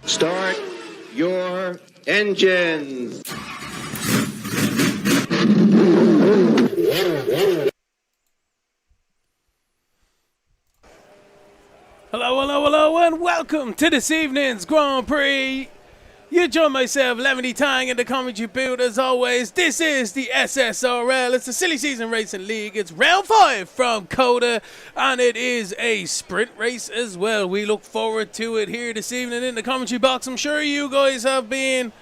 Start your engines. Hello, and welcome to this evening's Grand Prix. You join myself, Lemony Tang, in the commentary booth. As always, this is the SSRL. It's the Silly Season Racing League. It's round 5 from COTA, and it is a sprint race as well. We look forward to it here this evening in the commentary box. I'm sure you guys have been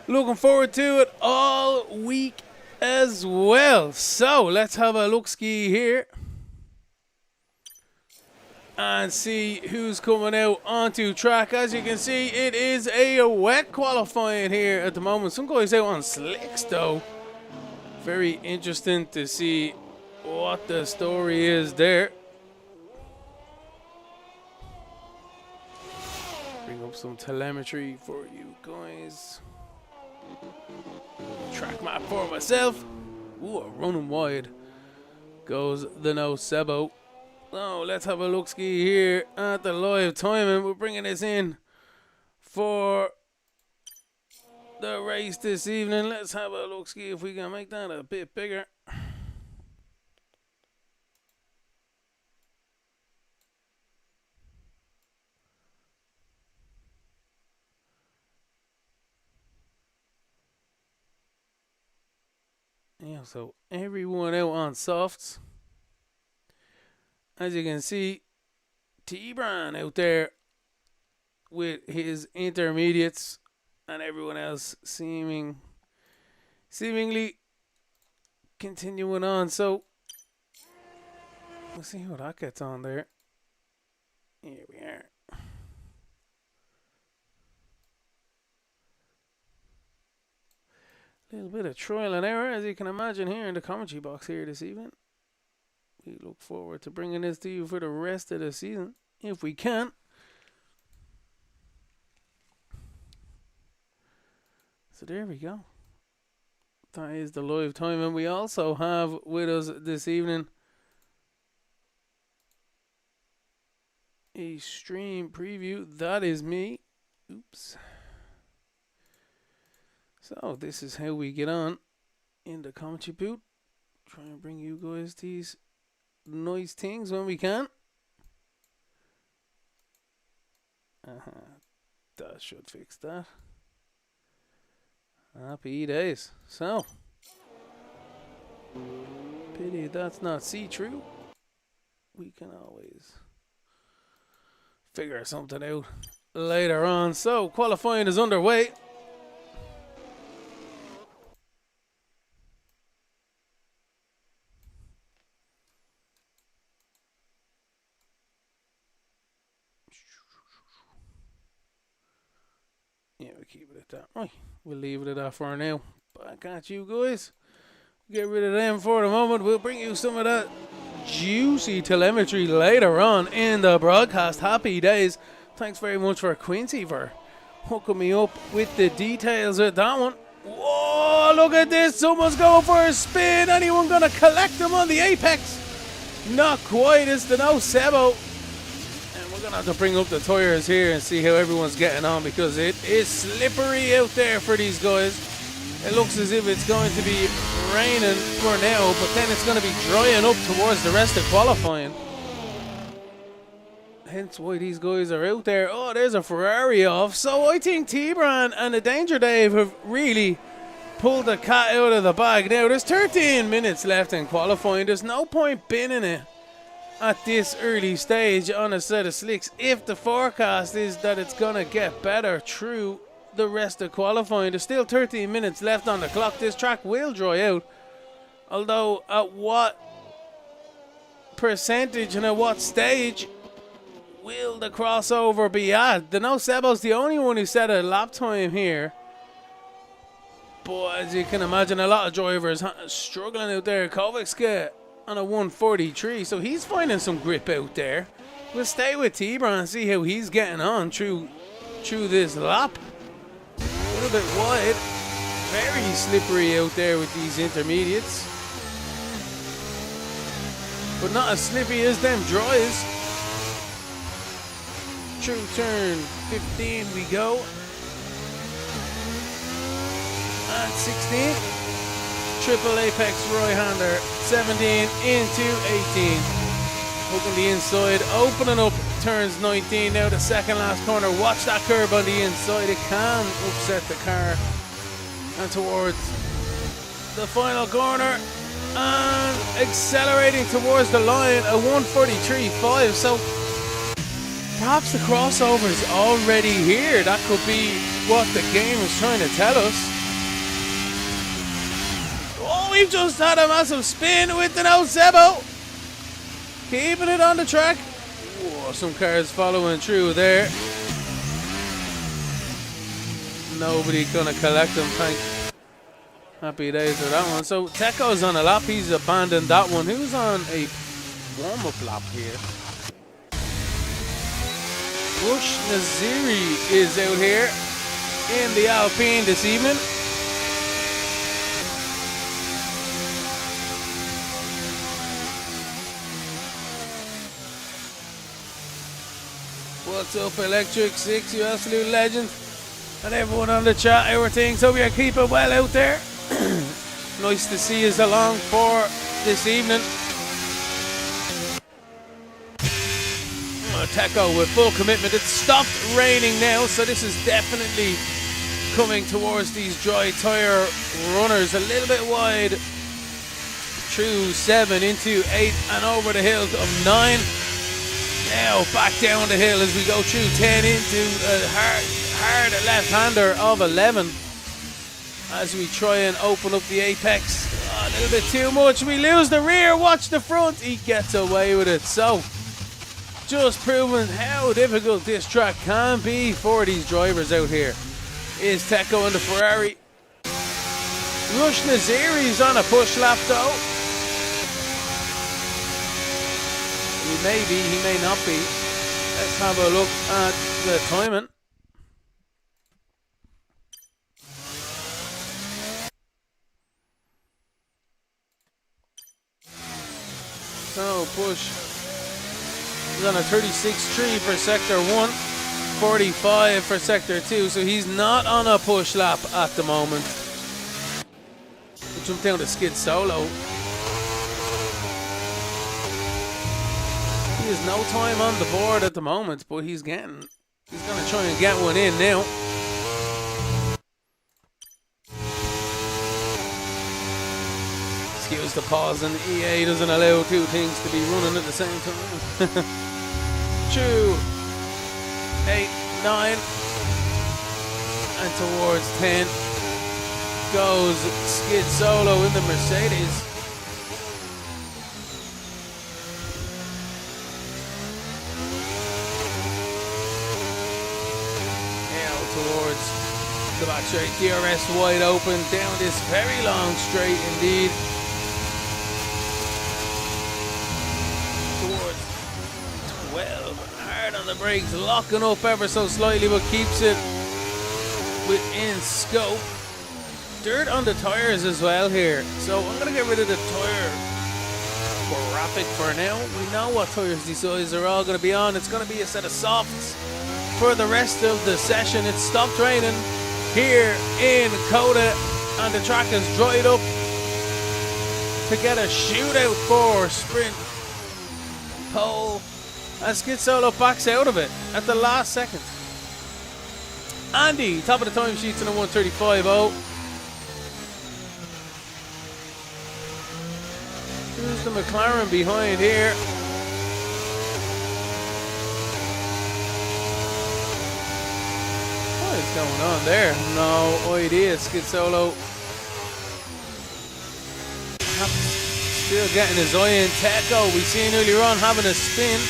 looking forward to it all week as well. So, let's have a look-ski here and see who's coming out onto track. As you can see, it is a wet qualifying here at the moment. Some guys out on slicks though. Very interesting to see what the story is there. Bring up some telemetry for you guys. Track map for myself. Ooh, running wide goes the no Sebo. So let's have a look-ski here at the live timing. We're bringing this in for the race this evening. Let's have a look-ski if we can make that a bit bigger. Yeah, so everyone out on softs. As you can see, T-Bran out there with his intermediates and everyone else seemingly continuing on. So, we'll see how that gets on there. Here we are. A little bit of trial and error, as you can imagine, here in the commentary box here this evening. We look forward to bringing this to you for the rest of the season, if we can. So there we go. That is the live time. And we also have with us this evening a stream preview. That is me. Oops. So this is how we get on in the commentary booth. Try and bring you guys these nice things when we can. That should fix that. Happy days. So, pity that's not see-through. We can always figure something out later on. So, qualifying is underway. Yeah, we keep it at that. Right, we'll leave it at that for now. Back at you guys. Get rid of them for the moment. We'll bring you some of that juicy telemetry later on in the broadcast. Happy days. Thanks very much for Quincy for hooking me up with the details of that one. Whoa, look at this. Someone's going for a spin. Anyone going to collect them on the apex? Not quite. It's the no Sebo. We're going to have to bring up the tires here and see how everyone's getting on, because it is slippery out there for these guys. It looks as if it's going to be raining for now, but then it's going to be drying up towards the rest of qualifying. Hence why these guys are out there. Oh, there's a Ferrari off. So I think T-Bran and the Danger Dave have really pulled the cat out of the bag. Now, there's 13 minutes left in qualifying. There's no point binning it at this early stage on a set of slicks if the forecast is that it's gonna get better through the rest of qualifying. There's still 13 minutes left on the clock. This track will dry out, although at what percentage and at what stage will the crossover be at? The no Sebo's the only one who set a lap time here, but as you can imagine, a lot of drivers struggling out there. Kovic's on a 143, so he's finding some grip out there. We'll stay with T-Bran and see how he's getting on through this lap. A little bit wide, very slippery out there with these intermediates, but not as slippy as them dries. through turn 15 we go. And 16. Triple apex right-hander. 17 into 18. Hooking the inside, opening up turns 19. Now the second last corner. Watch that curb on the inside. It can upset the car. And towards the final corner. And accelerating towards the line. A 1:43.5. So perhaps the crossover is already here. That could be what the game is trying to tell us. Oh, we've just had a massive spin with the Sebo. Keeping it on the track. Whoa, some cars following through there. Nobody gonna collect them, happy days for that one. So Teko's on a lap, he's abandoned that one. Who's on a warm-up lap here? Rush Naziri is out here in the Alpine this evening. What's up, Electric 6, you absolute legend. And everyone on the chat, everything. So we are keeping well out there. Nice to see us along for this evening. Teko with full commitment. It's stopped raining now, so this is definitely coming towards these dry tyre runners. A little bit wide through 7 into 8 and over the hills of 9. Now back down the hill as we go through 10 into a hard left-hander of 11 as we try and open up the apex. Oh, a little bit too much. We lose the rear. Watch the front. He gets away with it. So just proving how difficult this track can be for these drivers out here is Teko in the Ferrari. Rush Naziri's on a push lap though. He may be, he may not be. Let's have a look at the timing. So push is on a 36.3 for sector 1, 45 for sector 2. So he's not on a push lap at the moment. We'll jump down to skid solo. There's no time on the board at the moment, but he's going to try and get one in now. Excuse the pause, and EA doesn't allow two things to be running at the same time. 2, 8, 9, and towards 10 goes skid solo in the Mercedes. Towards the back straight, DRS wide open down this very long straight indeed. Towards 12, hard on the brakes, locking up ever so slightly, but keeps it within scope. Dirt on the tires as well here, so I'm gonna get rid of the tire graphic for now. We know what tires these guys are all gonna be on. It's gonna be a set of softs for the rest of the session. It stopped raining here in COTA and the track is dried up to get a shootout for sprint pole, and skid solo backs out of it at the last second. Andy, top of the time sheets in a 1:35.0. Who's the McLaren behind here? What's going on there? No idea. Skid solo still getting his eye in. Teko, we seen earlier on having a spin.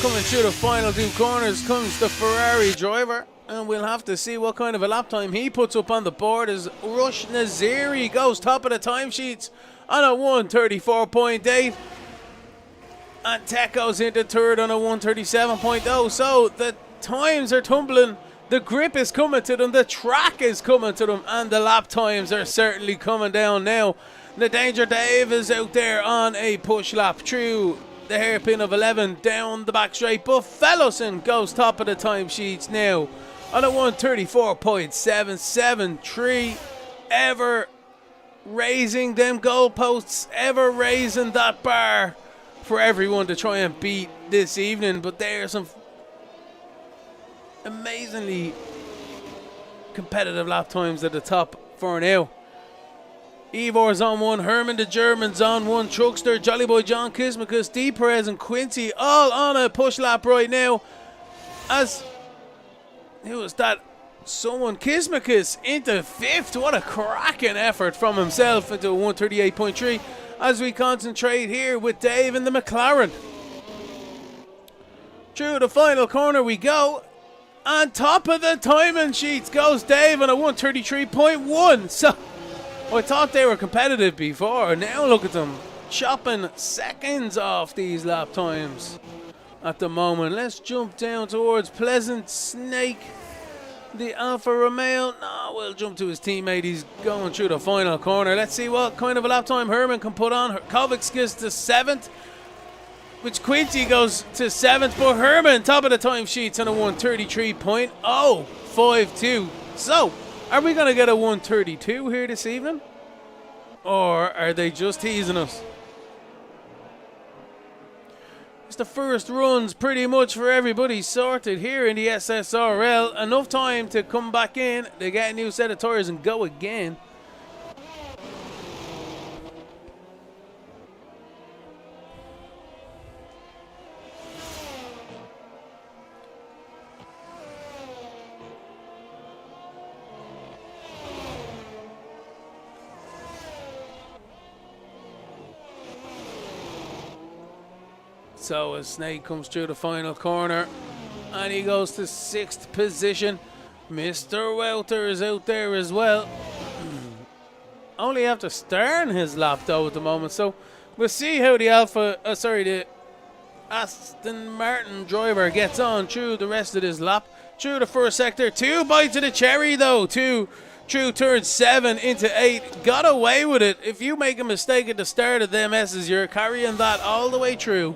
Coming through the final two corners comes the Ferrari driver, and we'll have to see what kind of a lap time he puts up on the board as Rush Naziri goes top of the timesheets on a 1:34.8, and Teko's into third on a 1:37.0. So the times are tumbling. The grip is coming to them, the track is coming to them, and the lap times are certainly coming down now. The Danger Dave is out there on a push lap through the hairpin of 11 down the back straight. But Fellowson goes top of the timesheets now on a 134.773. Ever raising them goalposts, ever raising that bar for everyone to try and beat this evening. But there are some amazingly competitive lap times at the top for now. Ivor's on one, Herman the German's on one, Truckster, Jolly Boy John, Kismikus, D. Perez and Quincy all on a push lap right now. As who was that? Someone, Kismikus into 5th. What a cracking effort from himself into a 138.3 as we concentrate here with Dave in the McLaren. Through the final corner we go. On top of the timing sheets goes Dave on a 133.1. So I thought they were competitive before. Now look at them chopping seconds off these lap times at the moment. Let's jump down towards Pleasant Snake. The Alfa Romeo. No, we'll jump to his teammate. He's going through the final corner. Let's see what kind of a lap time Herman can put on. Kovacs gets to 7th, which Quincy goes to 7th. But Herman, top of the time sheets on a 133.052. So, are we going to get a 132 here this evening? Or are they just teasing us? It's the first runs pretty much for everybody sorted here in the SSRL. Enough time to come back in, to get a new set of tires and go again. So as Snake comes through the final corner and he goes to 6th position. Mr. Welter is out there as well. Only after starting his lap though at the moment. So we'll see how the the Aston Martin driver gets on through the rest of this lap. Through the first sector. 2 bites of the cherry though. 2 through turn 7 into 8. Got away with it. If you make a mistake at the start of them S's, you're carrying that all the way through.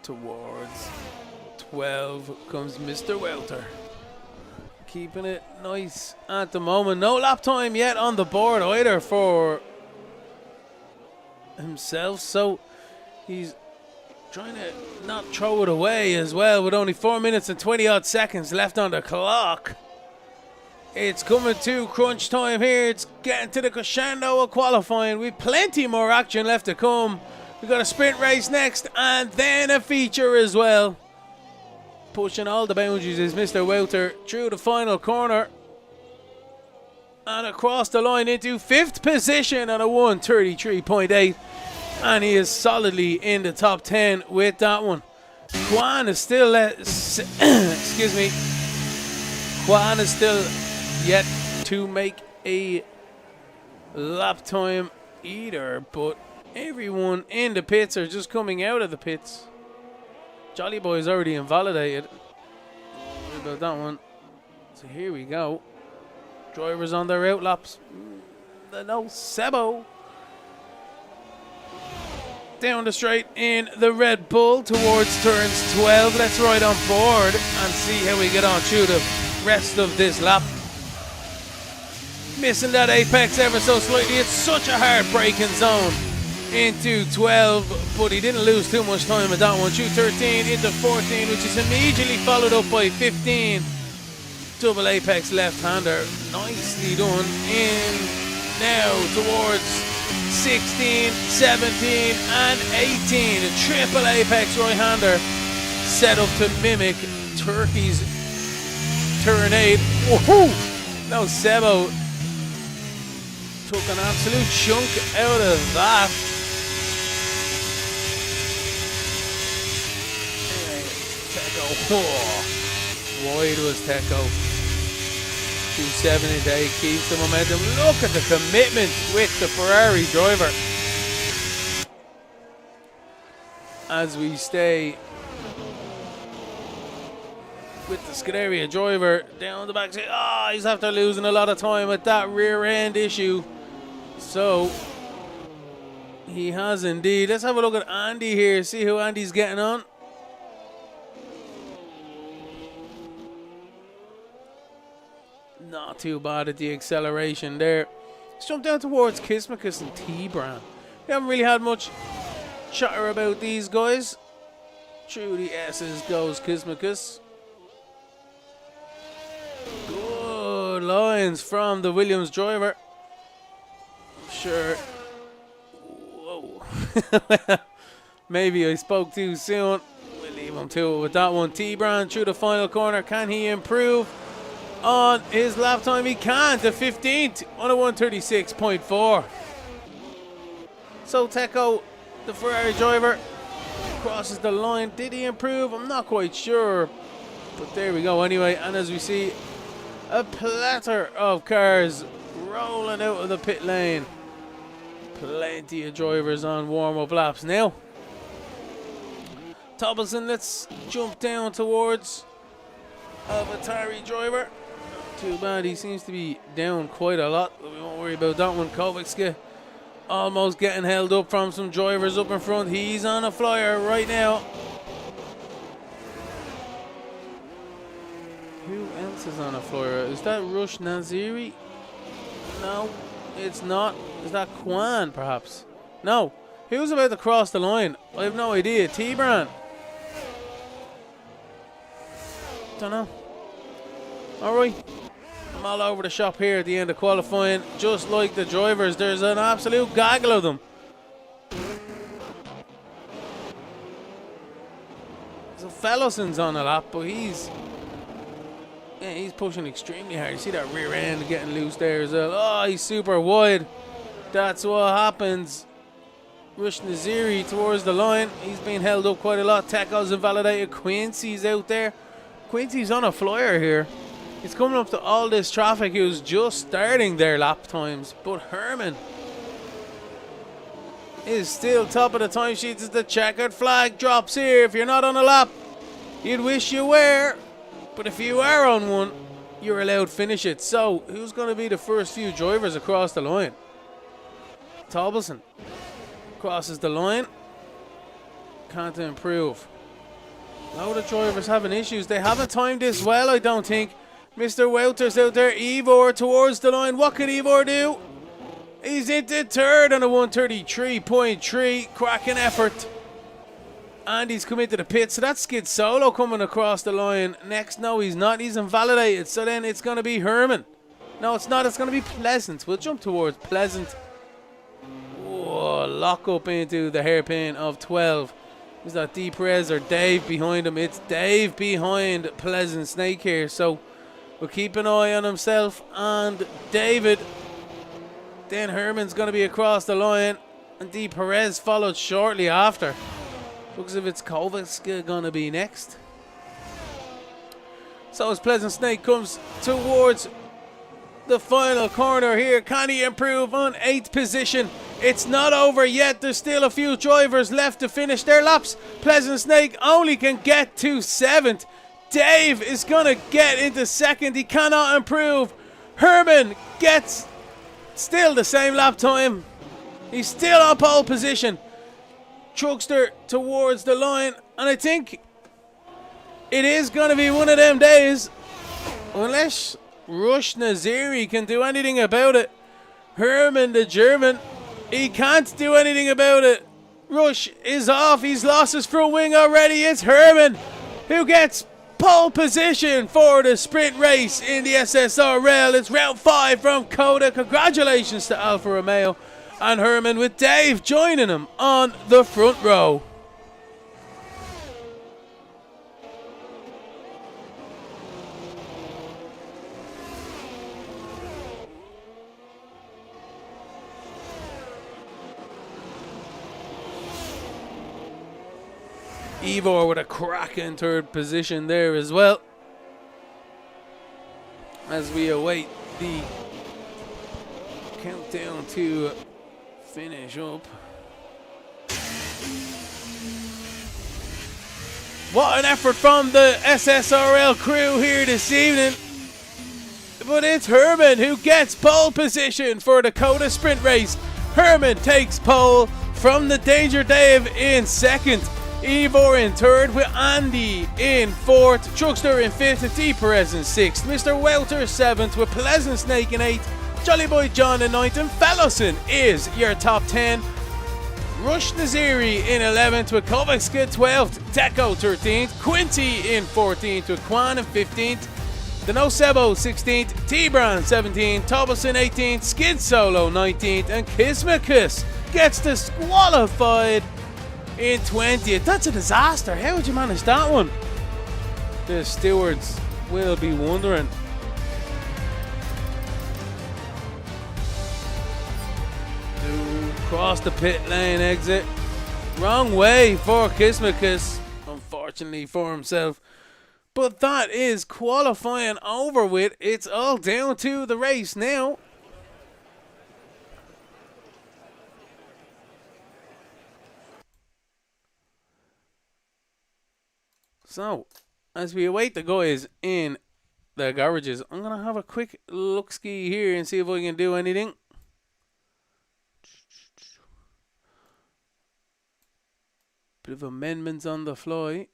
Towards 12 comes Mr. Welter. Keeping it nice at the moment. No lap time yet on the board either for himself. So he's trying to not throw it away as well with only 4 minutes and 20 odd seconds left on the clock. It's coming to crunch time here. It's getting to the crescendo of qualifying. We've plenty more action left to come. We've got a sprint race next and then a feature as well. Pushing all the boundaries is Mr. Welter through the final corner. And across the line into 5th position on a 133.8. And he is solidly in the top 10 with that one. Juan is still, excuse me. Juan is still yet to make a lap time either, but everyone in the pits are just coming out of the pits. Jolly Boy is already invalidated. What about that one? So here we go. Drivers on their out laps. No Sebo. Down the straight in the Red Bull towards turns 12. Let's ride on board and see how we get on through the rest of this lap. Missing that apex ever so slightly. It's such a hard braking zone. Into 12, but he didn't lose too much time at that one. Through 13 into 14, which is immediately followed up by 15. Double apex left-hander, nicely done. In now towards 16, 17, and 18. A triple apex right-hander set up to mimic Turkey's turn 8. Woohoo! No, Sebo took an absolute chunk out of that. Teco. Oh, wide was Teco. 2-7 into 8 keeps the momentum. Look at the commitment with the Ferrari driver. As we stay with the Scuderia driver down the back. He's after losing a lot of time with that rear end issue. So he has indeed. Let's have a look at Andy here, see how Andy's getting on. Not too bad at the acceleration there. Let's jump down towards KamiKayGifts and T-Brand. We haven't really had much chatter about these guys. Through the S's goes KamiKayGifts. Good lines from the Williams driver. Sure. Whoa. Maybe I spoke too soon. We'll leave him to it with that one. T-Brand through the final corner. Can he improve on his lap time? He can, to 15th on a 136.4. So Teco, the Ferrari driver, crosses the line. Did he improve? I'm not quite sure. But there we go anyway. And as we see, a platter of cars rolling out of the pit lane. Plenty of drivers on warm-up laps now. Toppleson, let's jump down towards Avatari driver. Too bad, he seems to be down quite a lot, but we won't worry about that one. Kovacs almost getting held up from some drivers up in front. He's on a flyer right now. Who else is on a flyer? Is that Rush Naziri? No, it's not. Is that Kwan, perhaps? No. Who's about to cross the line? I have no idea. T-Brand? Don't know. Alright. I'm all over the shop here at the end of qualifying. Just like the drivers, there's an absolute gaggle of them. So Fellowson's on a lap, but he's pushing extremely hard. You see that rear end getting loose there as well. Oh, he's super wide. That's what happens. Rush Naziri towards the line. He's been held up quite a lot. Teco's invalidated. Quincy's out there. Quincy's on a flyer here. He's coming up to all this traffic. He was just starting their lap times. But Herman is still top of the timesheets as the checkered flag drops here. If you're not on a lap, you'd wish you were. But if you are on one, you're allowed to finish it. So, who's going to be the first few drivers across the line? Tobbleson crosses the line. Can't improve. Now the drivers having issues. They haven't timed this well, I don't think. Mr. Wouters out there. Ivor towards the line. What can Ivor do? He's into third on a 133.3. Cracking effort. And he's come into the pit. So that's Skid Solo coming across the line. Next, no, he's not. He's invalidated. So then it's going to be Herman. No, it's not. It's going to be Pleasant. We'll jump towards Pleasant. Whoa, lock up into the hairpin of 12. Is that D. Perez or Dave behind him? It's Dave behind Pleasant Snake here. So we'll keep an eye on himself and David. Then Herman's going to be across the line. And D. Perez followed shortly after. Looks as if it's Kovacs going to be next. So as Pleasant Snake comes towards the final corner here, can he improve on 8th position? It's not over yet. There's still a few drivers left to finish their laps. Pleasant Snake only can get to 7th. Dave is going to get into 2nd. He cannot improve. Herman gets still the same lap time. He's still on pole position. Truckster towards the line. And I think it is going to be one of them days. Unless Rush Naziri can do anything about it. Herman, the German, he can't do anything about it. Rush is off. He's lost his front wing already. It's Herman who gets pole position for the sprint race in the SSRL. It's round 5 from COTA. Congratulations to Alfa Romeo and Herman, with Dave joining him on the front row. Ivor with a cracking 3rd position there as well. as we await the countdown to finish up. What an effort from the SSRL crew here this evening. But it's Herman who gets pole position for the COTA sprint race. Herman takes pole from the Danger Dave in second. Ivor in third with Andy in fourth. Truckster in fifth. T. Perez in sixth. Mr. Welter seventh with Pleasant Snake in eighth. Jolly Boy John in ninth. And Fellowson is your top 10. Rush Naziri in 11th with Kovacs 12th, Teco 13th, Quinty in 14th with Kwan in 15th, Denosebo 16th, T-Brown 17th, Tobelson 18th, Skid Solo 19th, and Kismakus gets disqualified in 20th. That's a disaster. How would you manage that one? The stewards will be wondering. Across the pit lane exit. Wrong way for Kismakus, unfortunately for himself. But that is qualifying over with. It's all down to the race now. So, as we await the guys in the garages, I'm going to have a quick look-ski here and see if I can do anything. Bit of amendments on the fly.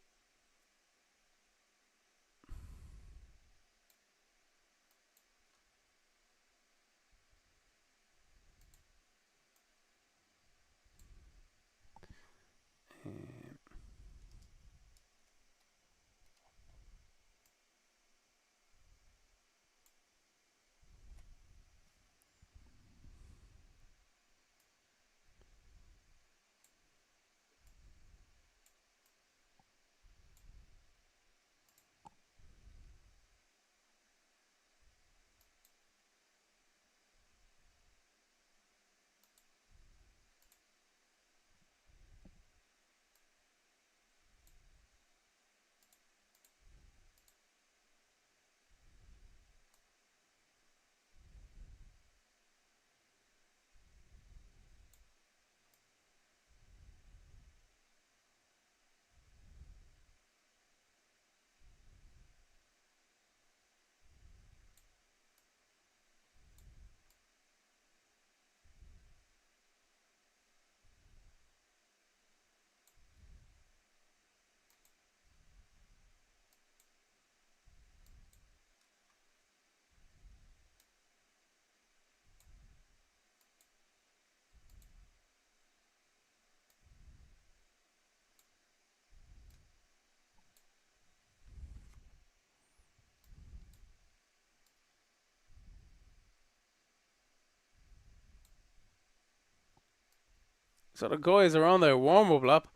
So the guys are on their warm-up lap,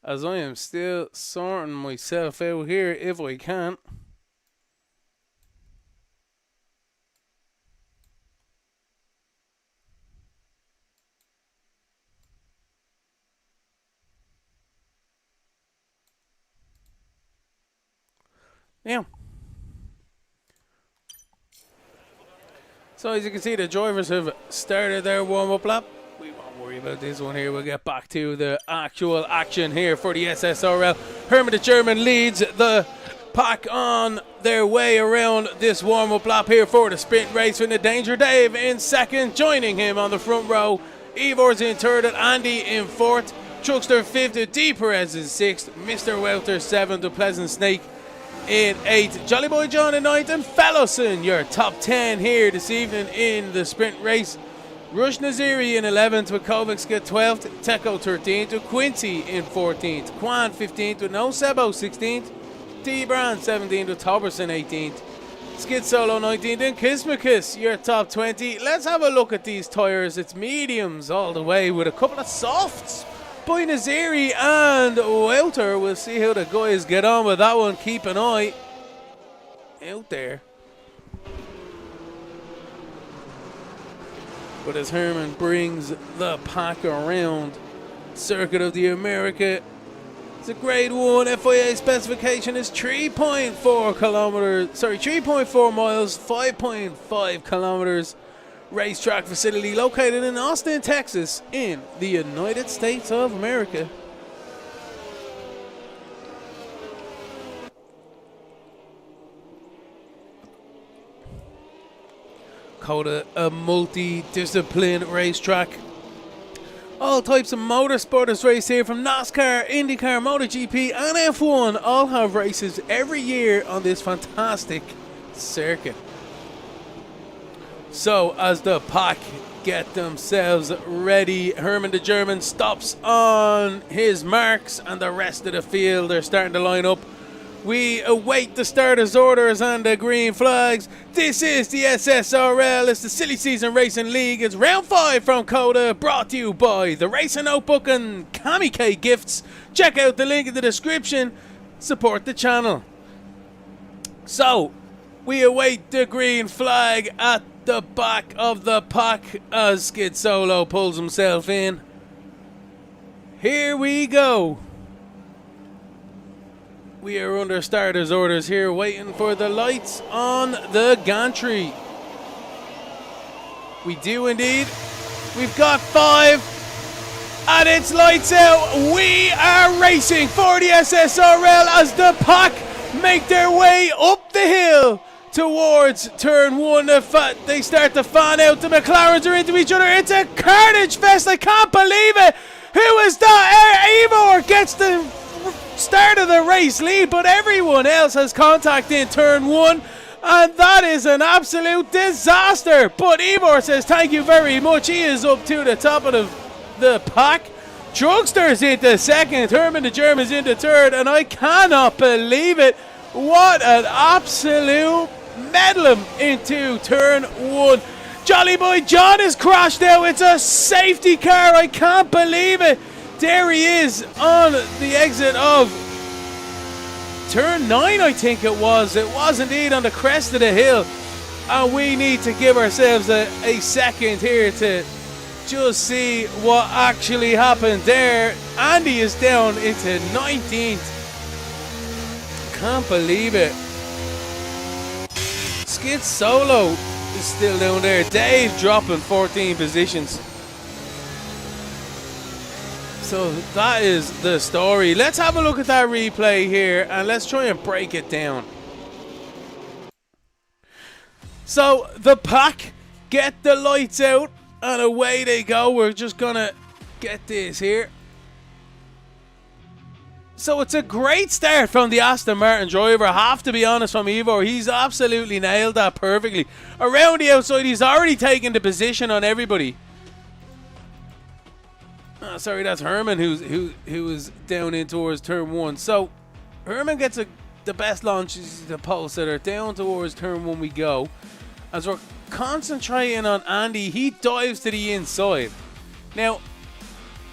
as I am still sorting myself out here if I can. Yeah. So as you can see, the drivers have started their warm-up lap. We won't worry about this one here. We'll get back to the actual action here for the SSRL. Herman the German leads the pack on their way around this warm-up lap here for the sprint race, with the Danger Dave in second. Joining him on the front row, Ivor's in third and Andy in fourth. Truckster fifth, D. Perez in sixth. Mr. Welter seventh, the Pleasant Snake in 8th, Jolly Boy John in 9th, and Fellowson, your top 10 here this evening in the sprint race. Rush Naziri in 11th with Kovacs 12th, Teco 13th with Quinty in 14th, Kwan 15th with Nosebo 16th, T. Brown 17th with Toberson 18th, Skid Solo 19th, and Kismakus, your top 20. Let's have a look at these tyres. It's mediums all the way with a couple of softs by Naziri and Welter. We'll see how the guys get on with that one. Keep an eye out there. But as Herman brings the pack around Circuit of the America It's a grade 1. FIA specification is 3.4 kilometers. Sorry, 3.4 miles, 5.5 kilometers. Racetrack facility located in Austin, Texas, in the United States of America. COTA, a multi-discipline racetrack. All types of motorsporters race here, from NASCAR, IndyCar, MotoGP and F1 all have races every year on this fantastic circuit. So as the pack get themselves ready, Herman the German stops on his marks and the rest of the field are starting to line up. We await the starters' orders and the green flags. This is the SSRL. It's the Silly Season Racing League. It's round 5 from COTA, brought to you by the Racing Notebook and KamiKayGifts. Check out the link in the description. Support the channel. So, we await the green flag at the back of the pack as Skid Solo pulls himself in. Here we go. We are under starters' orders here, waiting for the lights on the gantry. We do indeed. We've got 5, and it's lights out. We are racing for the SSRL as the pack make their way up the hill towards turn 1. They start to fan out. The McLarens are into each other. It's a carnage fest. I can't believe it. Who is that? Ivor gets the start of the race lead, but everyone else has contact in turn 1, and that is an absolute disaster. But Ivor says thank you very much. He is up to the top of the pack. Drugster's into second, Herman the German's into third, and I cannot believe it. What an absolute medlem into turn 1. Jolly Boy John is crashed out. It's a safety car. I can't believe it. There he is on the exit of turn 9, I think it was. It was indeed on the crest of the hill. And we need to give ourselves a second here to just see what actually happened there. Andy is down into 19th. Can't believe it. Skid Solo is still down there. Dave dropping 14 positions. So that is the story. Let's have a look at that replay here and let's try and break it down. So the pack get the lights out and away they go. We're just gonna get this here. So it's a great start from the Aston Martin driver. I have to be honest, from Ivor. He's absolutely nailed that perfectly. Around the outside, he's already taken the position on everybody. Oh, sorry, that's Herman who was down in towards turn 1. So Herman gets the best launches, the pole sitter. Down towards turn 1 we go. As we're concentrating on Andy, he dives to the inside. Now,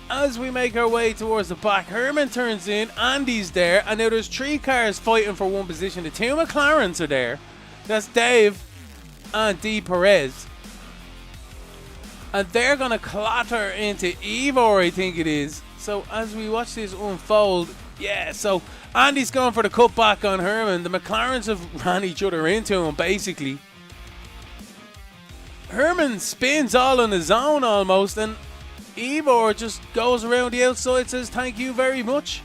as we make our way towards the back, Herman turns in, Andy's there, and now there's 3 cars fighting for 1 position. The 2 McLarens are there. That's Dave and D. Perez. And they're going to clatter into Ivor, I think it is. So as we watch this unfold, yeah, so Andy's going for the cutback on Herman. The McLarens have ran each other into him, basically. Herman spins all on his own almost, and Ivor just goes around the outside, says thank you very much.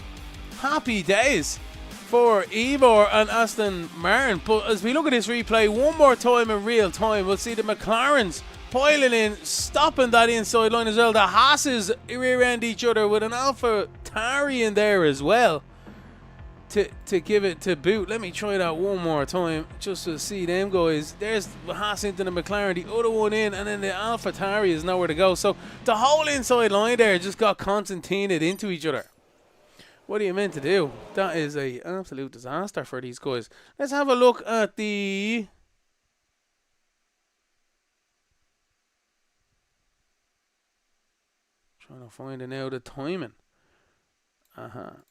Happy days for Ivor and Aston Martin. But as we look at this replay one more time in real time, we'll see the McLarens piling in, stopping that inside line as well. The Haas's rear-end each other with an Alpha Tauri in there as well to give it to boot. Let me try that one more time just to see them guys. There's Haas into the McLaren, the other one in, and then the Alpha Tauri is nowhere to go. So the whole inside line there just got concertinaed into each other. What are you meant to do? That is an absolute disaster for these guys. Let's have a look at the... Trying to find it now, the timing. So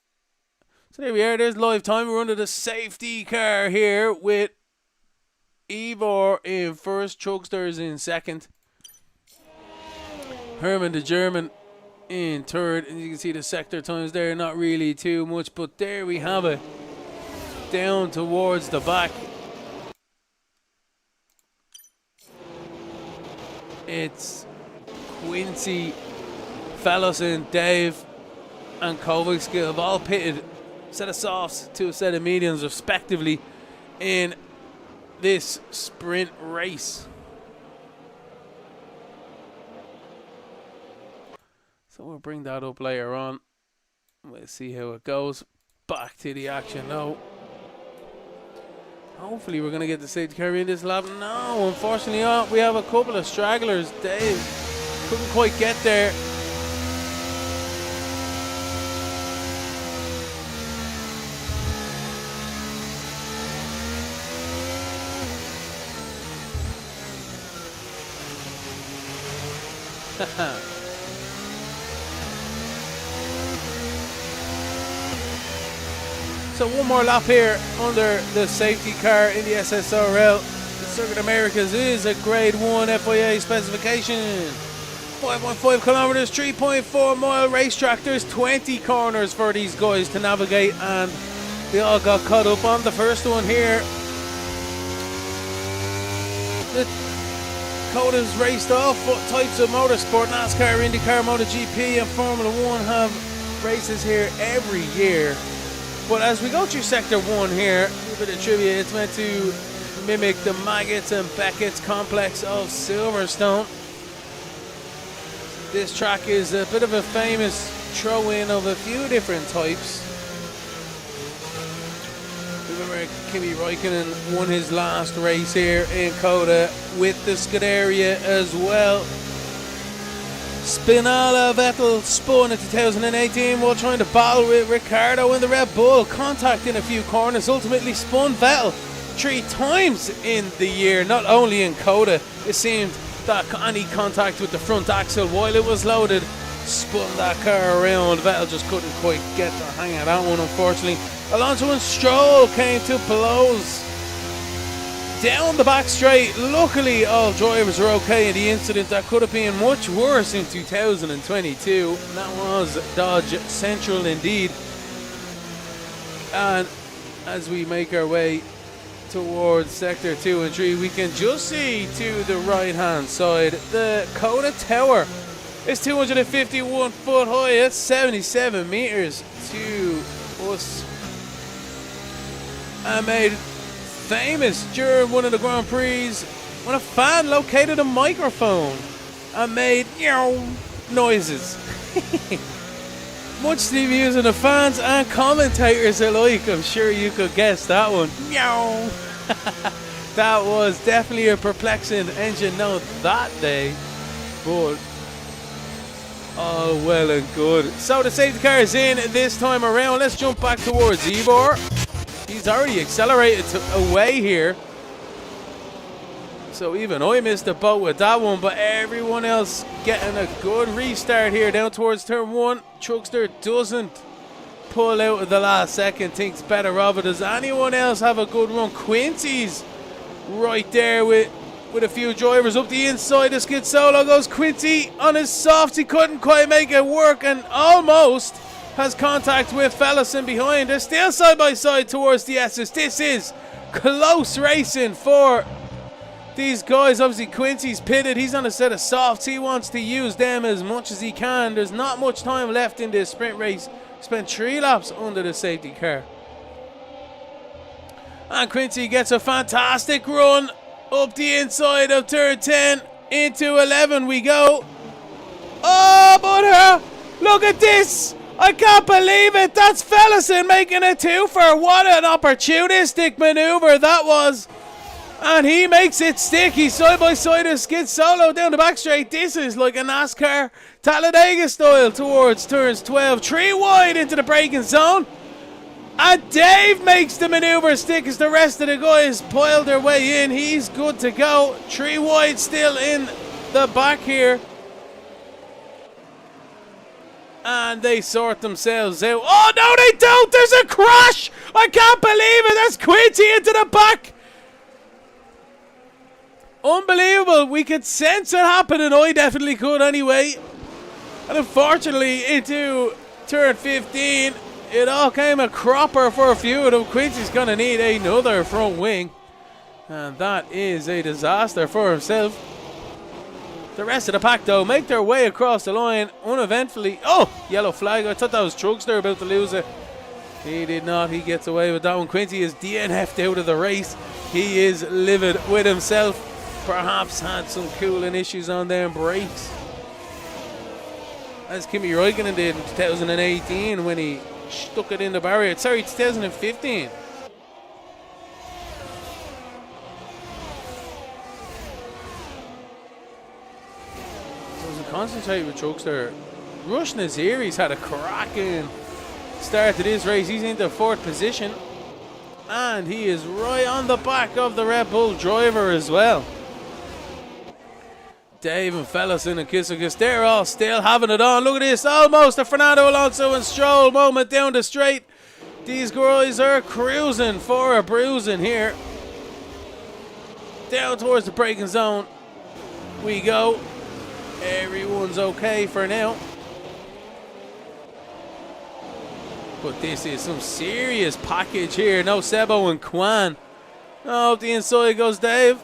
there we are, there's live time. We're under the safety car here with Ivor in first, Chugsters in second. Herman the German in third. And you can see the sector times there, not really too much, but there we have it. Down towards the back. It's Quincy, Fellowson, Dave, and KamiKayGifts have all pitted a set of softs to a set of mediums respectively in this sprint race. So we'll bring that up later on. We'll see how it goes. Back to the action now. Hopefully we're going to get the safety car in this lap. No, unfortunately not. We have a couple of stragglers. Dave couldn't quite get there. So one more lap here under the safety car in the SSRL. The Circuit Americas is a grade 1 FIA specification. 5.5 kilometers, 3.4 mile racetrack. There's 20 corners for these guys to navigate, and they all got caught up on the first one here. The COTA's raced off. What types of motorsport? NASCAR, IndyCar, MotoGP and Formula 1 have races here every year. But as we go through Sector 1 here, a bit of trivia, it's meant to mimic the Maggots and Beckett's complex of Silverstone. This track is a bit of a famous throw-in of a few different types. Remember Kimi Räikkönen won his last race here in COTA with the Scuderia as well. Spinella Vettel spun in 2018 while trying to battle with Ricciardo in the Red Bull. Contact in a few corners ultimately spun Vettel 3 times in the year. Not only in COTA, it seemed that any contact with the front axle while it was loaded spun that car around. Vettel just couldn't quite get the hang of that one, unfortunately. Alonso and Stroll came to blows down the back straight. Luckily all drivers were okay in the incident that could have been much worse in 2022. And that was Dodge Central indeed. And as we make our way towards Sector 2 and 3, we can just see to the right hand side the COTA Tower. It's 251 foot high. It's 77 meters to us. And made famous during one of the Grand Prix when a fan located a microphone and made noises. Much to the amusement of the fans and commentators alike. I'm sure you could guess that one. That was definitely a perplexing engine note that day, but all well and good. So the safety car is in this time around. Let's jump back towards Ivor. He's already accelerated away here. So even I missed the boat with that one, but everyone else getting a good restart here down towards turn 1. Truckster doesn't pull out at the last second, thinks better of it. Does anyone else have a good run? Quincy's right there with a few drivers up the inside. The skid solo goes Quincy on his softs. He couldn't quite make it work and almost has contact with Fellowson behind. They're still side by side towards the S's. This is close racing for these guys. Obviously Quincy's pitted. He's on a set of softs. He wants to use them as much as he can. There's not much time left in this sprint race. Spent 3 laps under the safety car. And Quincy gets a fantastic run up the inside of turn 10. Into 11 we go. Oh, but look at this. I can't believe it. That's Fellowson making a 2-for. What an opportunistic maneuver that was. And he makes it stick. He's side by side a skid solo down the back straight. This is like a NASCAR Talladega style towards turns 12. 3 wide into the braking zone. And Dave makes the maneuver stick as the rest of the guys pile their way in. He's good to go. 3 wide still in the back here. And they sort themselves out. Oh, no, they don't. There's a crash. I can't believe it. That's Quincy into the back. Unbelievable. We could sense it happening. I definitely could anyway. And unfortunately, into turn 15, it all came a cropper for a few of them. Quincy's going to need another front wing. And that is a disaster for himself. The rest of the pack, though, make their way across the line uneventfully. Oh, yellow flag. I thought that was Trugster about to lose it. He did not. He gets away with that one. Quincy is DNF'd out of the race. He is livid with himself. Perhaps had some cooling issues on them brakes, as Kimi Räikkönen did in 2018 when he stuck it in the barrier. Sorry, 2015. Concentrate with Trugster. Rush Naziri's had a cracking start to this race. He's into 4th position. And he is right on the back of the Red Bull driver as well. Dave and Fellison and Kissakus, they're all still having it on. Look at this. Almost a Fernando Alonso and Stroll moment down the straight. These guys are cruising for a bruising here. Down towards the braking zone we go. Everyone's okay for now. But this is some serious package here. No Sebo and Kwan. Oh, up the inside goes Dave.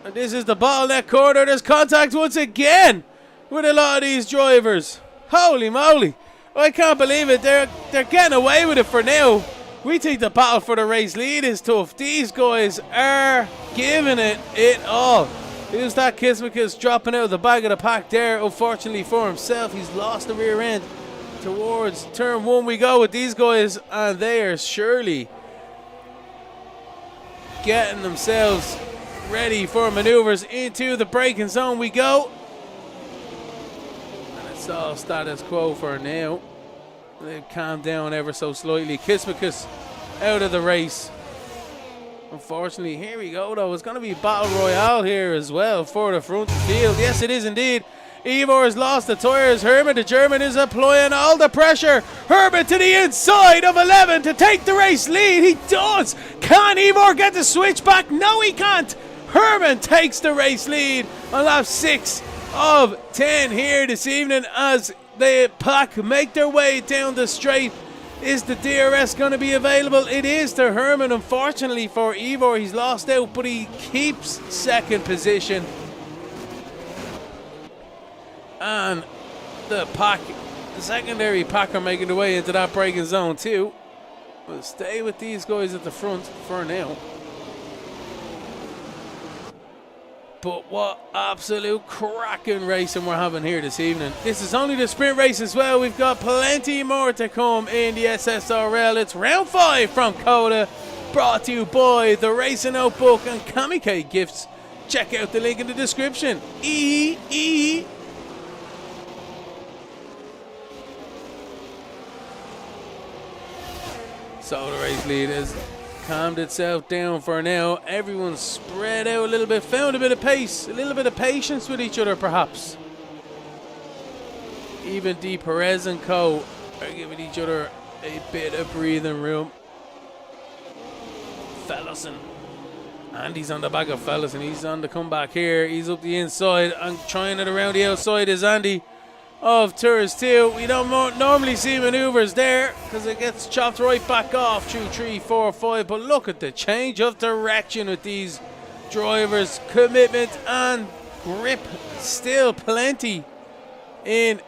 And this is the bottleneck corner. There's contact once again with a lot of these drivers. Holy moly. I can't believe it. They're getting away with it for now. We think the battle for the race lead is tough. These guys are giving it all. Who's that? Kismikas dropping out of the back of the pack there. Unfortunately for himself, he's lost the rear end. Towards turn 1 we go with these guys, and they are surely getting themselves ready for maneuvers. Into the braking zone we go. And it's all status quo for now. They've calmed down ever so slightly. Kismikas out of the race. Unfortunately, here we go though. It's going to be Battle Royale here as well for the front field. Yes, it is indeed. Ivor has lost the tyres. Herman, the German, is applying all the pressure. Herman to the inside of 11 to take the race lead. He does. Can Ivor get the switch back? No, he can't. Herman takes the race lead on lap 6 of 10 here this evening as the pack make their way down the straight. Is the DRS going to be available? It is to Herman. Unfortunately for Ivor, he's lost out, but he keeps 2nd position. And the pack, the secondary pack, are making their way into that braking zone too. We'll stay with these guys at the front for now. But what absolute cracking racing we're having here this evening. This is only the sprint race as well. We've got plenty more to come in the SSRL. It's round 5 from COTA, brought to you by the Racing Notebook and KamiKayGifts. Check out the link in the description. So the race lead has calmed itself down for now. Everyone's spread out a little bit, found a bit of pace, a little bit of patience with each other perhaps. Even D. Perez and co are giving each other a bit of breathing room. Fellison. Andy's on the back of Fellison. He's on the comeback here. He's up the inside and trying it around the outside is Andy of Tours 2. We don't normally see maneuvers there because it gets chopped right back off through 3, 4, 5. But look at the change of direction with these drivers. Commitment and grip still plenty in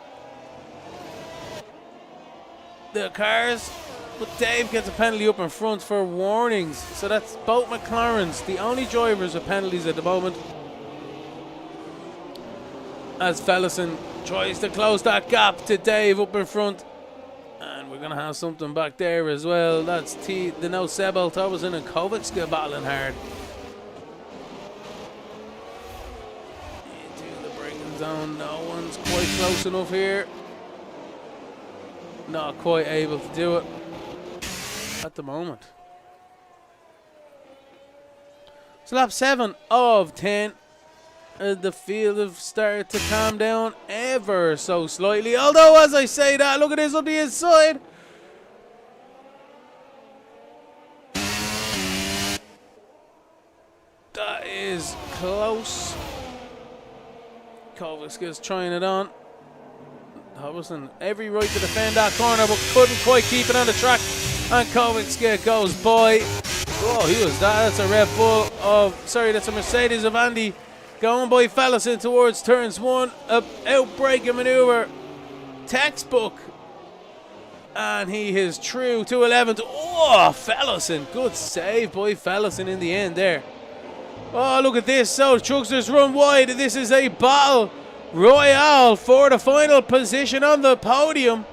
the cars. But Dave gets a penalty up in front for warnings. So that's both McLarens, the only drivers with penalties at the moment. As Fellison tries to close that gap to Dave up in front. And we're going to have something back there as well. That's the no Sebel, Thomason and Kovicska battling hard. Into the braking zone. No one's quite close enough here. Not quite able to do it at the moment. So lap 7 of 10. The field have started to calm down ever so slightly. Although, as I say that, look at this up the inside. That is close. Kovicska's trying it on. Hobson, every right to defend that corner, but couldn't quite keep it on the track. And KamiKayGifts goes by. Oh, he was that. That's a Red Bull that's a Mercedes of Andy going by Fallison towards turns 1. A outbreaking maneuver. Textbook. And he is true to 11th. Oh, Fallison. Good save by Fallison in the end there. Oh, look at this. So, Trucksters run wide. This is a battle royale for the final position on the podium.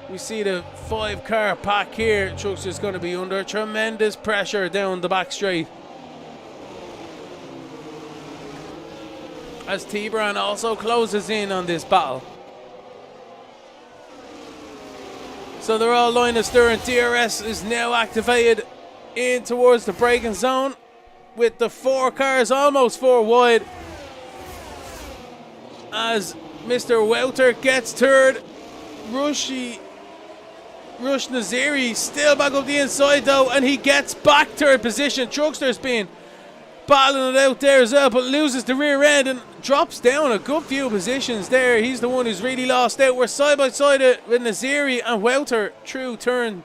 We see the 5-car pack here. Trucksters going to be under tremendous pressure down the back straight. As T-Bran also closes in on this battle. So they're all lined astern. DRS is now activated in towards the braking zone with the 4 cars almost 4 wide. As Mr. Welter gets third. Rush Naziri still back up the inside though, and he gets back third position. Truckster's been battling it out there as well, but loses the rear end and drops down a good few positions there. He's the one who's really lost out. We're side by side with Naziri and Welter through turn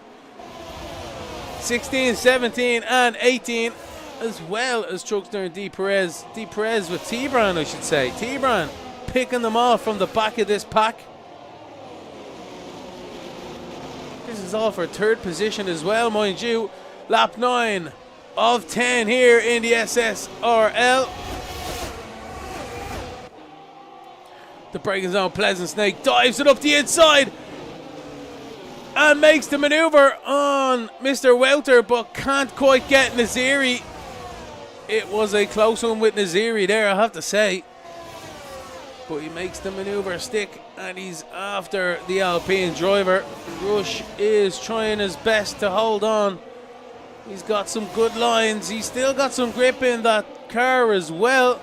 16, 17 and 18, as well as Truckster and D Perez. D Perez with T-Bran, I should say. T-Bran picking them off from the back of this pack. This is all for third position as well, mind you. Lap 9 of 10 here in the SSRL. The braking zone, Pleasant Snake dives it up the inside and makes the maneuver on Mr. Welter, but can't quite get Naziri. It was a close one with Naziri there, I have to say. But he makes the maneuver stick, and he's after the Alpine driver. Rush is trying his best to hold on. He's got some good lines. He's still got some grip in that car as well.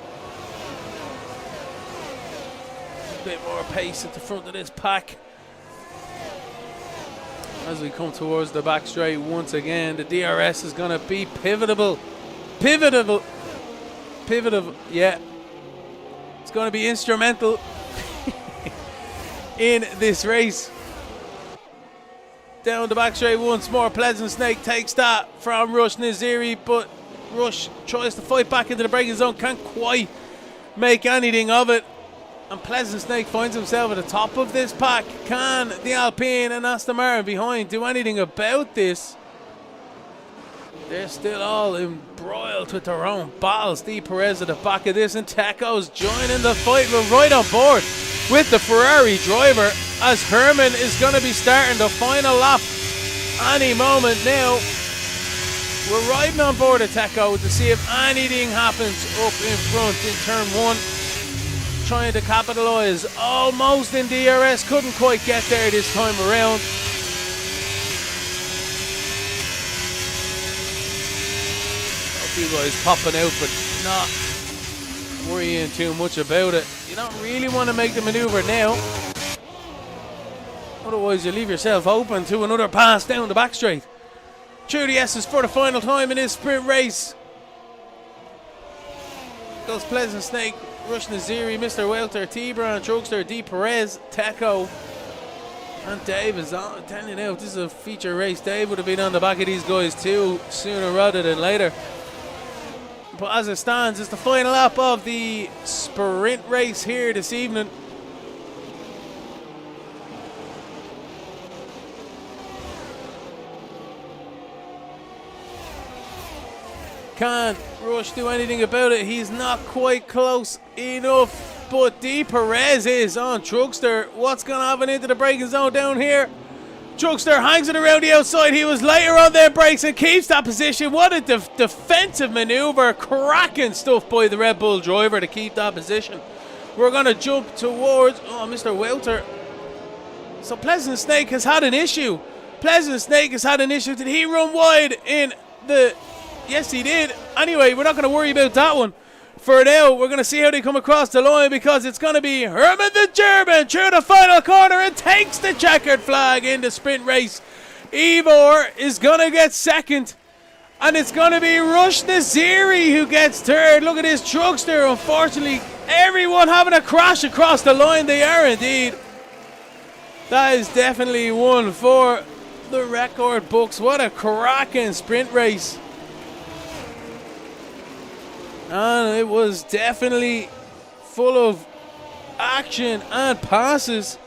A bit more pace at the front of this pack. As we come towards the back straight once again, the DRS is going to be pivotal, yeah. It's going to be instrumental in this race. Down the back straight once more. Pleasant Snake takes that from Rush Naziri, but Rush tries to fight back into the braking zone. Can't quite make anything of it. And Pleasant Snake finds himself at the top of this pack. Can the Alpine and Aston Martin behind do anything about this? They're still all embroiled with their own battles. D Perez at the back of this, and Teco's joining the fight. We're right on board with the Ferrari driver, as Herman is going to be starting the final lap any moment now. We're riding on board of Teco to see if anything happens up in front in turn 1. Trying to capitalise almost in DRS, couldn't quite get there this time around. A few guys popping out, but not worrying too much about it. You don't really want to make the maneuver now, otherwise you leave yourself open to another pass down the back straight. Through the S's for the final time in this sprint race. Goes Pleasant Snake, Rush Naziri, Mr. Welter, T-Bran, Truckster, D Perez, Teco, and Dave is on. I'm telling you now, if this is a feature race, Dave would have been on the back of these guys too, sooner rather than later. But as it stands, it's the final lap of the sprint race here this evening. Can't Rush do anything about it. He's not quite close enough. But D Perez is on Truckster. What's going to happen into the braking zone down here? Truckster hangs it around the outside. He was later on their brakes and keeps that position. What a defensive maneuver. Cracking stuff by the Red Bull driver to keep that position. We're going to jump towards Mr. Welter. So Pleasant Snake has had an issue. Pleasant Snake has had an issue. Did he run wide in the... Yes, he did. Anyway, we're not going to worry about that one. For now, we're going to see how they come across the line, because it's going to be Herman the German through the final corner and takes the checkered flag in the sprint race. Ivor is going to get second, and it's going to be Rush Naziri who gets third. Look at this Truckster. Unfortunately, everyone having a crash across the line. They are indeed. That is definitely one for the record books. What a cracking sprint race. And it was definitely full of action and passes.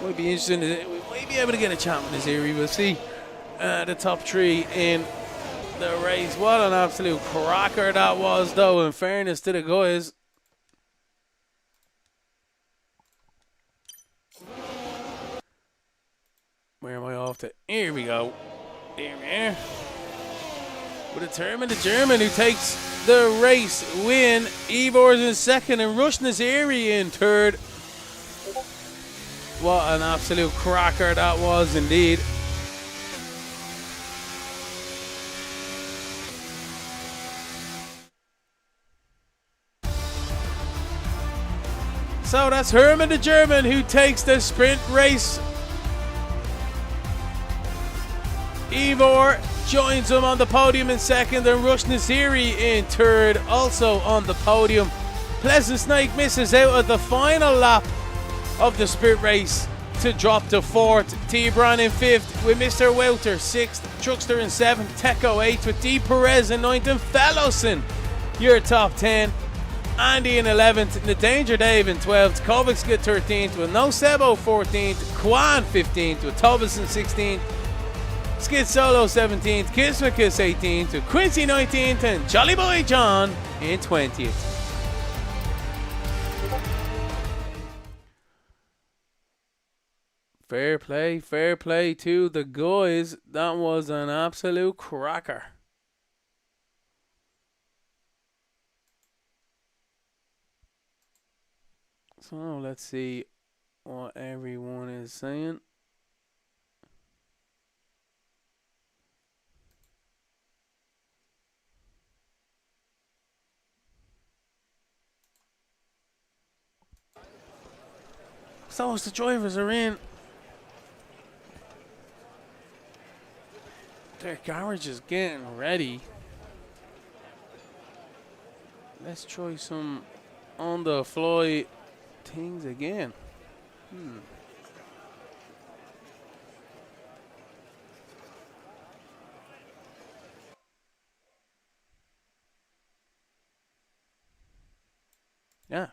Might be interesting. We might be able to get a champ in this area. We'll see the top three in the race. What an absolute cracker that was, though, in fairness to the guys. Where am I off to? Here we go. Here we are. With a Termin, the German, who takes the race win. Ivor's in second and Rush Naziri in third. What an absolute cracker that was indeed. So that's Herman the German who takes the sprint race. Ivor joins him on the podium in second, and Rush Naziri in third, also on the podium. Pleasant Snake misses out at the final lap of the sprint race to drop to fourth. T-Bron in fifth with Mr. Welter sixth, Truckster in seventh, Teco eighth with D. Perez in ninth, and Fellowson, your top 10. Andy in 11th, The Danger Dave in 12th, Kovacs get 13th with No Sebo 14th, Kwan 15th with Tobis in 16th, Skid Solo 17th, Kismakiss 18th, with Quincy 19th, and Jolly Boy John in 20th. Fair play to the guys. That was an absolute cracker. So let's see what everyone is saying. So as the drivers are in their garage is getting ready. Let's try some on the fly things again. Yeah.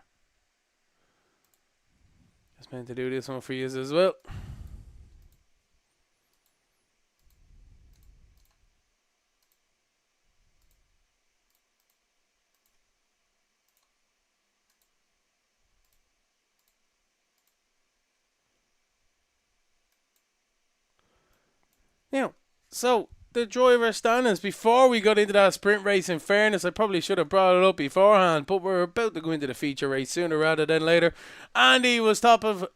Just meant to do this one for you as well. Now, so the driver standings before we got into that sprint race, in fairness, I probably should have brought it up beforehand, but we're about to go into the feature race sooner rather than later. Andy was top of,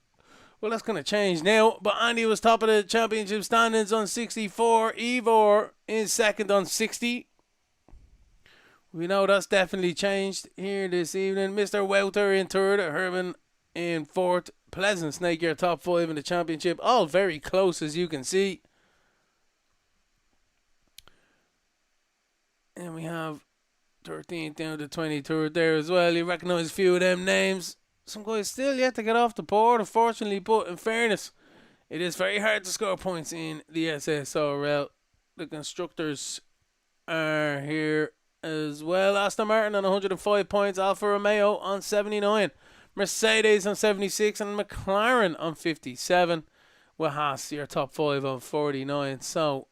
well, that's going to change now, but Andy was top of the championship standings on 64, Ivor in second on 60. We know that's definitely changed here this evening. Mr. Welter in third, Herman in fourth, Pleasant Snake, your top 5 in the championship, all very close as you can see. And we have 13th down to 23rd there as well. You recognise a few of them names. Some guys still yet to get off the board, unfortunately, but in fairness, it is very hard to score points in the SSRL. The constructors are here as well. Aston Martin on 105 points, Alfa Romeo on 79, Mercedes on 76, and McLaren on 57. With Haas, your top 5 on 49. So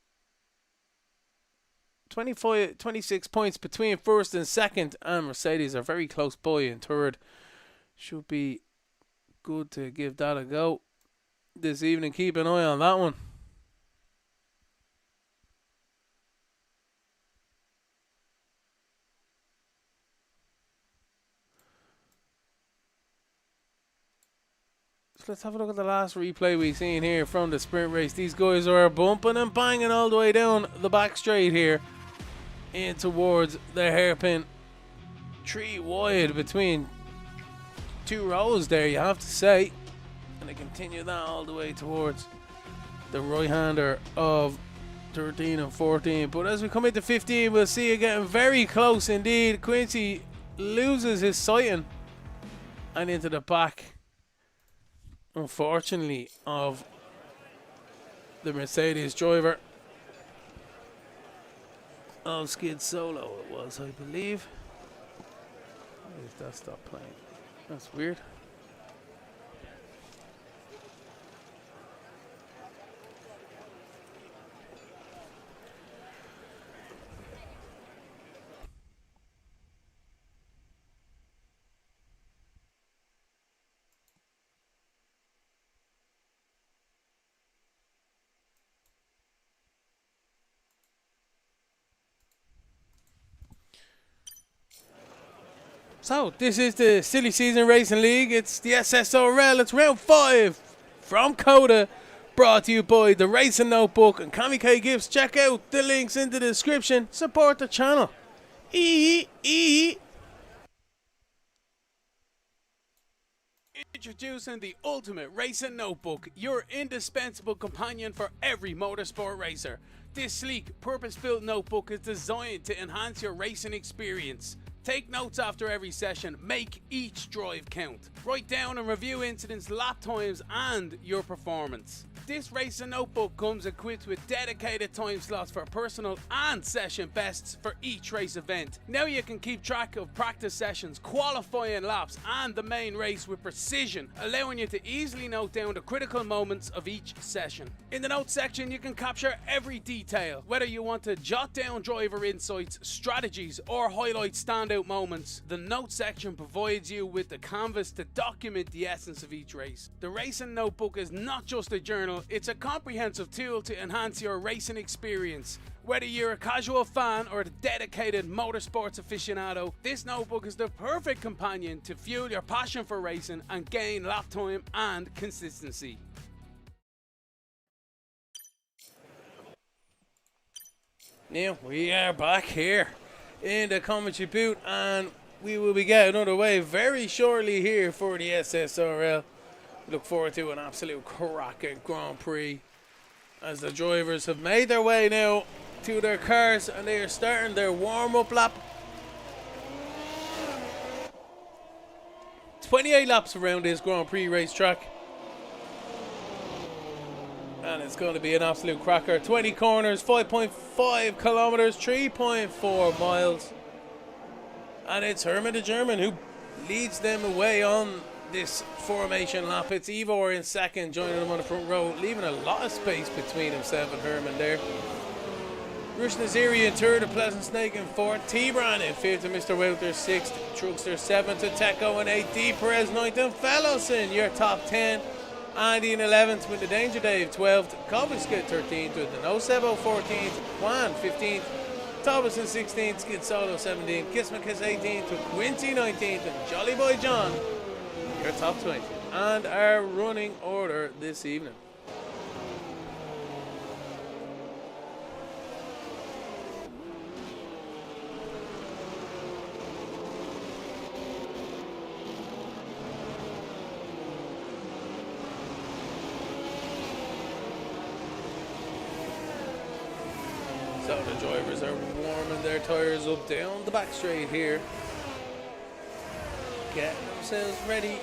26 points between first and second, and Mercedes are very close by in third. Should be good to give that a go this evening. Keep an eye on that one. So let's have a look at the last replay we've seen here from the sprint race. These guys are bumping and banging all the way down the back straight here in towards the hairpin. 3 wide between 2 rows there, you have to say. And they continue that all the way towards the right-hander of 13 and 14. But as we come into 15, we'll see it getting very close indeed. Quincy loses his sighting and into the back, unfortunately, of the Mercedes driver. Oh, skid solo it was, I believe. Why does that stop playing? That's weird. So, this is the Silly Season Racing League. It's the SSRL. It's round 5 from COTA. Brought to you by the Racing Notebook and KamiKayGifts. Check out the links in the description. Support the channel. Introducing the Ultimate Racing Notebook, your indispensable companion for every motorsport racer. This sleek, purpose-built notebook is designed to enhance your racing experience. Take notes after every session, make each drive count. Write down and review incidents, lap times and your performance. This racing notebook comes equipped with dedicated time slots for personal and session bests for each race event. Now you can keep track of practice sessions, qualifying laps and the main race with precision, allowing you to easily note down the critical moments of each session. In the notes section you can capture every detail, whether you want to jot down driver insights, strategies or highlight standout moments. The notes section provides you with the canvas to document the essence of each race. The racing notebook is not just a journal, it's a comprehensive tool to enhance your racing experience. Whether you're a casual fan or a dedicated motorsports aficionado, this notebook is the perfect companion to fuel your passion for racing and gain lap time and consistency. Now we are back here in the commentary booth, and we will be getting underway very shortly here for the SSRL. We look forward to an absolute cracking Grand Prix as the drivers have made their way now to their cars and they are starting their warm-up lap. 28 laps around this Grand Prix racetrack, and it's going to be an absolute cracker. 20 corners, 5.5 kilometers, 3.4 miles. And it's Herman the German who leads them away on this formation lap. It's Ivor in second, joining them on the front row, leaving a lot of space between himself and Herman there. Rush Naziri in third, a Pleasant Snake in fourth, T-Bran in fifth, and Mr. Welter sixth, Truckster seventh, Teco in eighth, D. Perez ninth, and Fellowson, your top 10. Andy in 11th with the Danger Dave 12th, Koviska 13th with the No Sebo 14th, Juan 15th, Thomas in 16th, Skid Solo 17th, Kismakiss 18th with Quincy 19th, and Jolly Boy John, your top 20. And our running order this evening. So the drivers are warming their tyres up down the back straight here, getting themselves ready.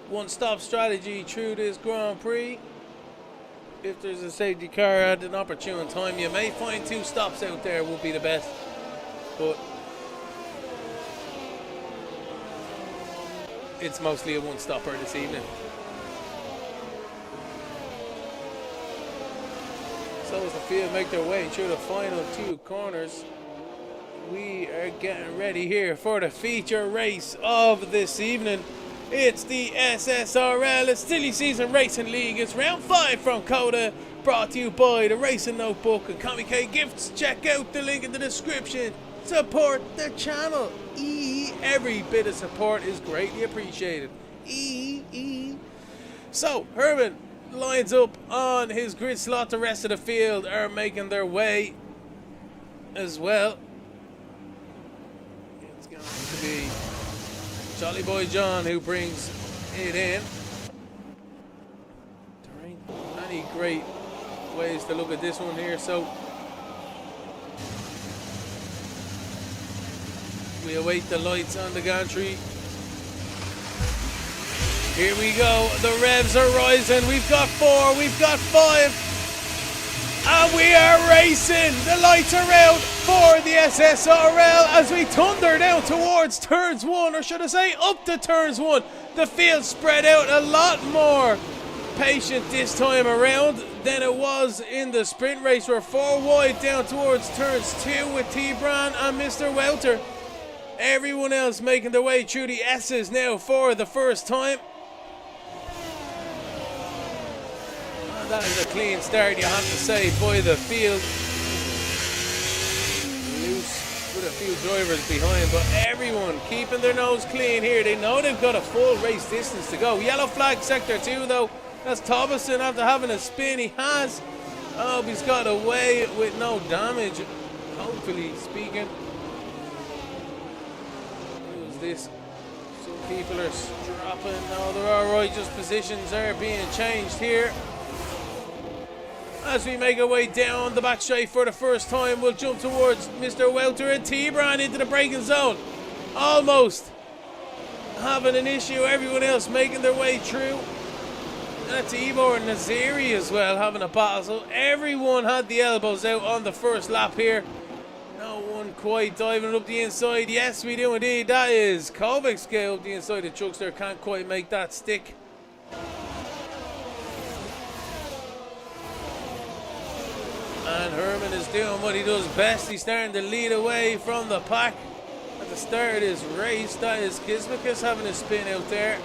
One-stop strategy through this Grand Prix. If there's a safety car at an opportune time, you may find 2 stops out there would be the best, but it's mostly a one-stopper this evening. So as the field make their way through the final 2 corners, we are getting ready here for the feature race of this evening. It's the SSRL, it's Silly Season Racing League. It's round 5 from COTA, brought to you by the Racing Notebook and KamiKayGifts. Check out the link in the description. Support the channel. Every bit of support is greatly appreciated. So, Herman lines up on his grid slot. The rest of the field are making their way as well. It's going to be Jolly Boy John who brings it in. There ain't any great ways to look at this one here, so we await the lights on the gantry. Here we go. The revs are rising. We've got 4. We've got 5. And we are racing. The lights are out for the SSRL as we thunder down towards turns 1, or should I say up to turns 1. The field spread out a lot more patient this time around than it was in the sprint race. We're 4 wide down towards turns 2 with T-Bran and Mr. Welter. Everyone else making their way through the S's now for the first time. And that is a clean start, you have to say, by the field. Loose with a few drivers behind, but everyone keeping their nose clean here. They know they've got a full race distance to go. Yellow flag sector 2 though. That's Thomason after having a spin. He has. Oh, he's got away with no damage, hopefully speaking. This, some people are dropping. No, there are righteous positions are being changed here. As we make our way down the back straight for the first time, we'll jump towards Mr. Welter and T-Bran into the braking zone. Almost having an issue. Everyone else making their way through. That's Ivor and Naziri as well having a battle. So everyone had the elbows out on the first lap here. No one quite diving up the inside. Yes, we do indeed. That is Kovacs scale up the inside. The Chuckster can't quite make that stick. And Herman is doing what he does best. He's starting to lead away from the pack at the start of this race. That is Kismikas having a spin out there.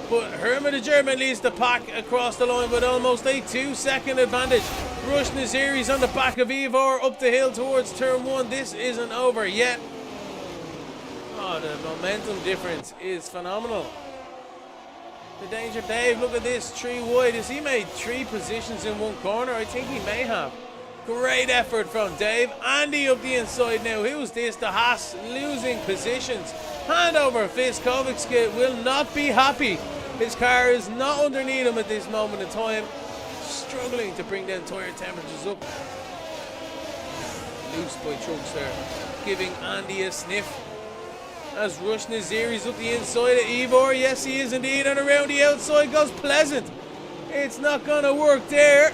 But Herman the German leads the pack across the line with almost a 2-second advantage. Rush Naziri's on the back of Ivor up the hill towards turn 1. This isn't over yet. Oh, the momentum difference is phenomenal. The Danger Dave, look at this, 3 wide. Has he made 3 positions in one corner? I think he may have. Great effort from Dave. Andy up the inside now. Who's this? The Haas losing positions. Hand over fist. Kovacs will not be happy. His car is not underneath him at this moment in time. Struggling to bring down tyre temperatures up. Loose by Truckster, giving Andy a sniff. As Rush Naziri's up the inside of Ivor. Yes, he is indeed. And around the outside goes Pleasant. It's not going to work there.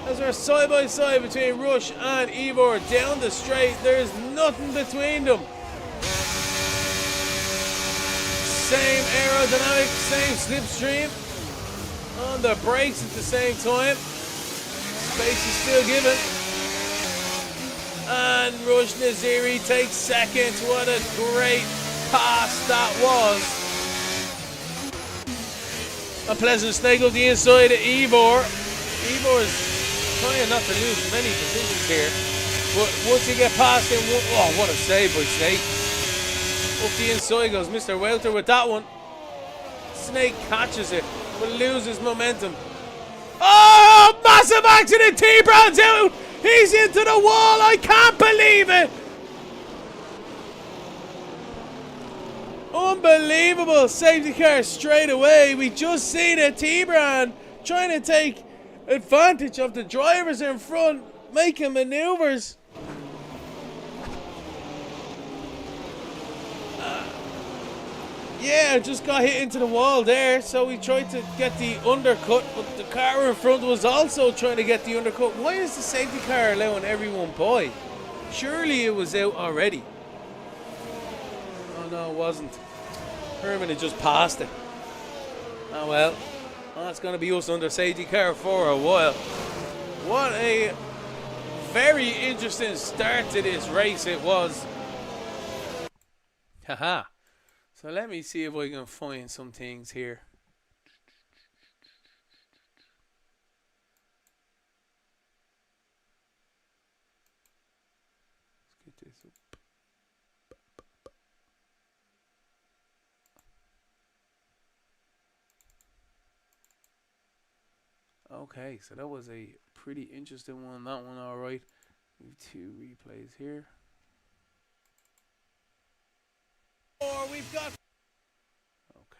As we're side by side between Rush and Ivor down the straight. There's nothing between them. Same aerodynamic, same slipstream. On the brakes at the same time. Space is still given. And Rush Naziri takes second. What a great pass that was. A pleasant snake up the inside of Ivor. Ivor's trying not to lose many positions here. But once you get past him, oh, what a save by Snake. Up the inside goes Mr. Welter with that one. Snake catches it, but loses momentum. Oh, massive accident. T-Bran's out. He's into the wall. I can't believe it. Unbelievable. Safety car straight away. We just seen it. T-Bran trying to take advantage of the drivers in front, making maneuvers. Yeah, just got hit into the wall there, so we tried to get the undercut, but the car in front was also trying to get the undercut. Why is the safety car allowing everyone by? Surely it was out already. Oh no, it wasn't. Herman had just passed it. Oh well, that's going to be us under safety car for a while. What a very interesting start to this race it was. Haha. So let me see if I can find some things here. Let's get this up. Okay, so that was a pretty interesting one. That one, all right. We have 2 replays here. Or we've got.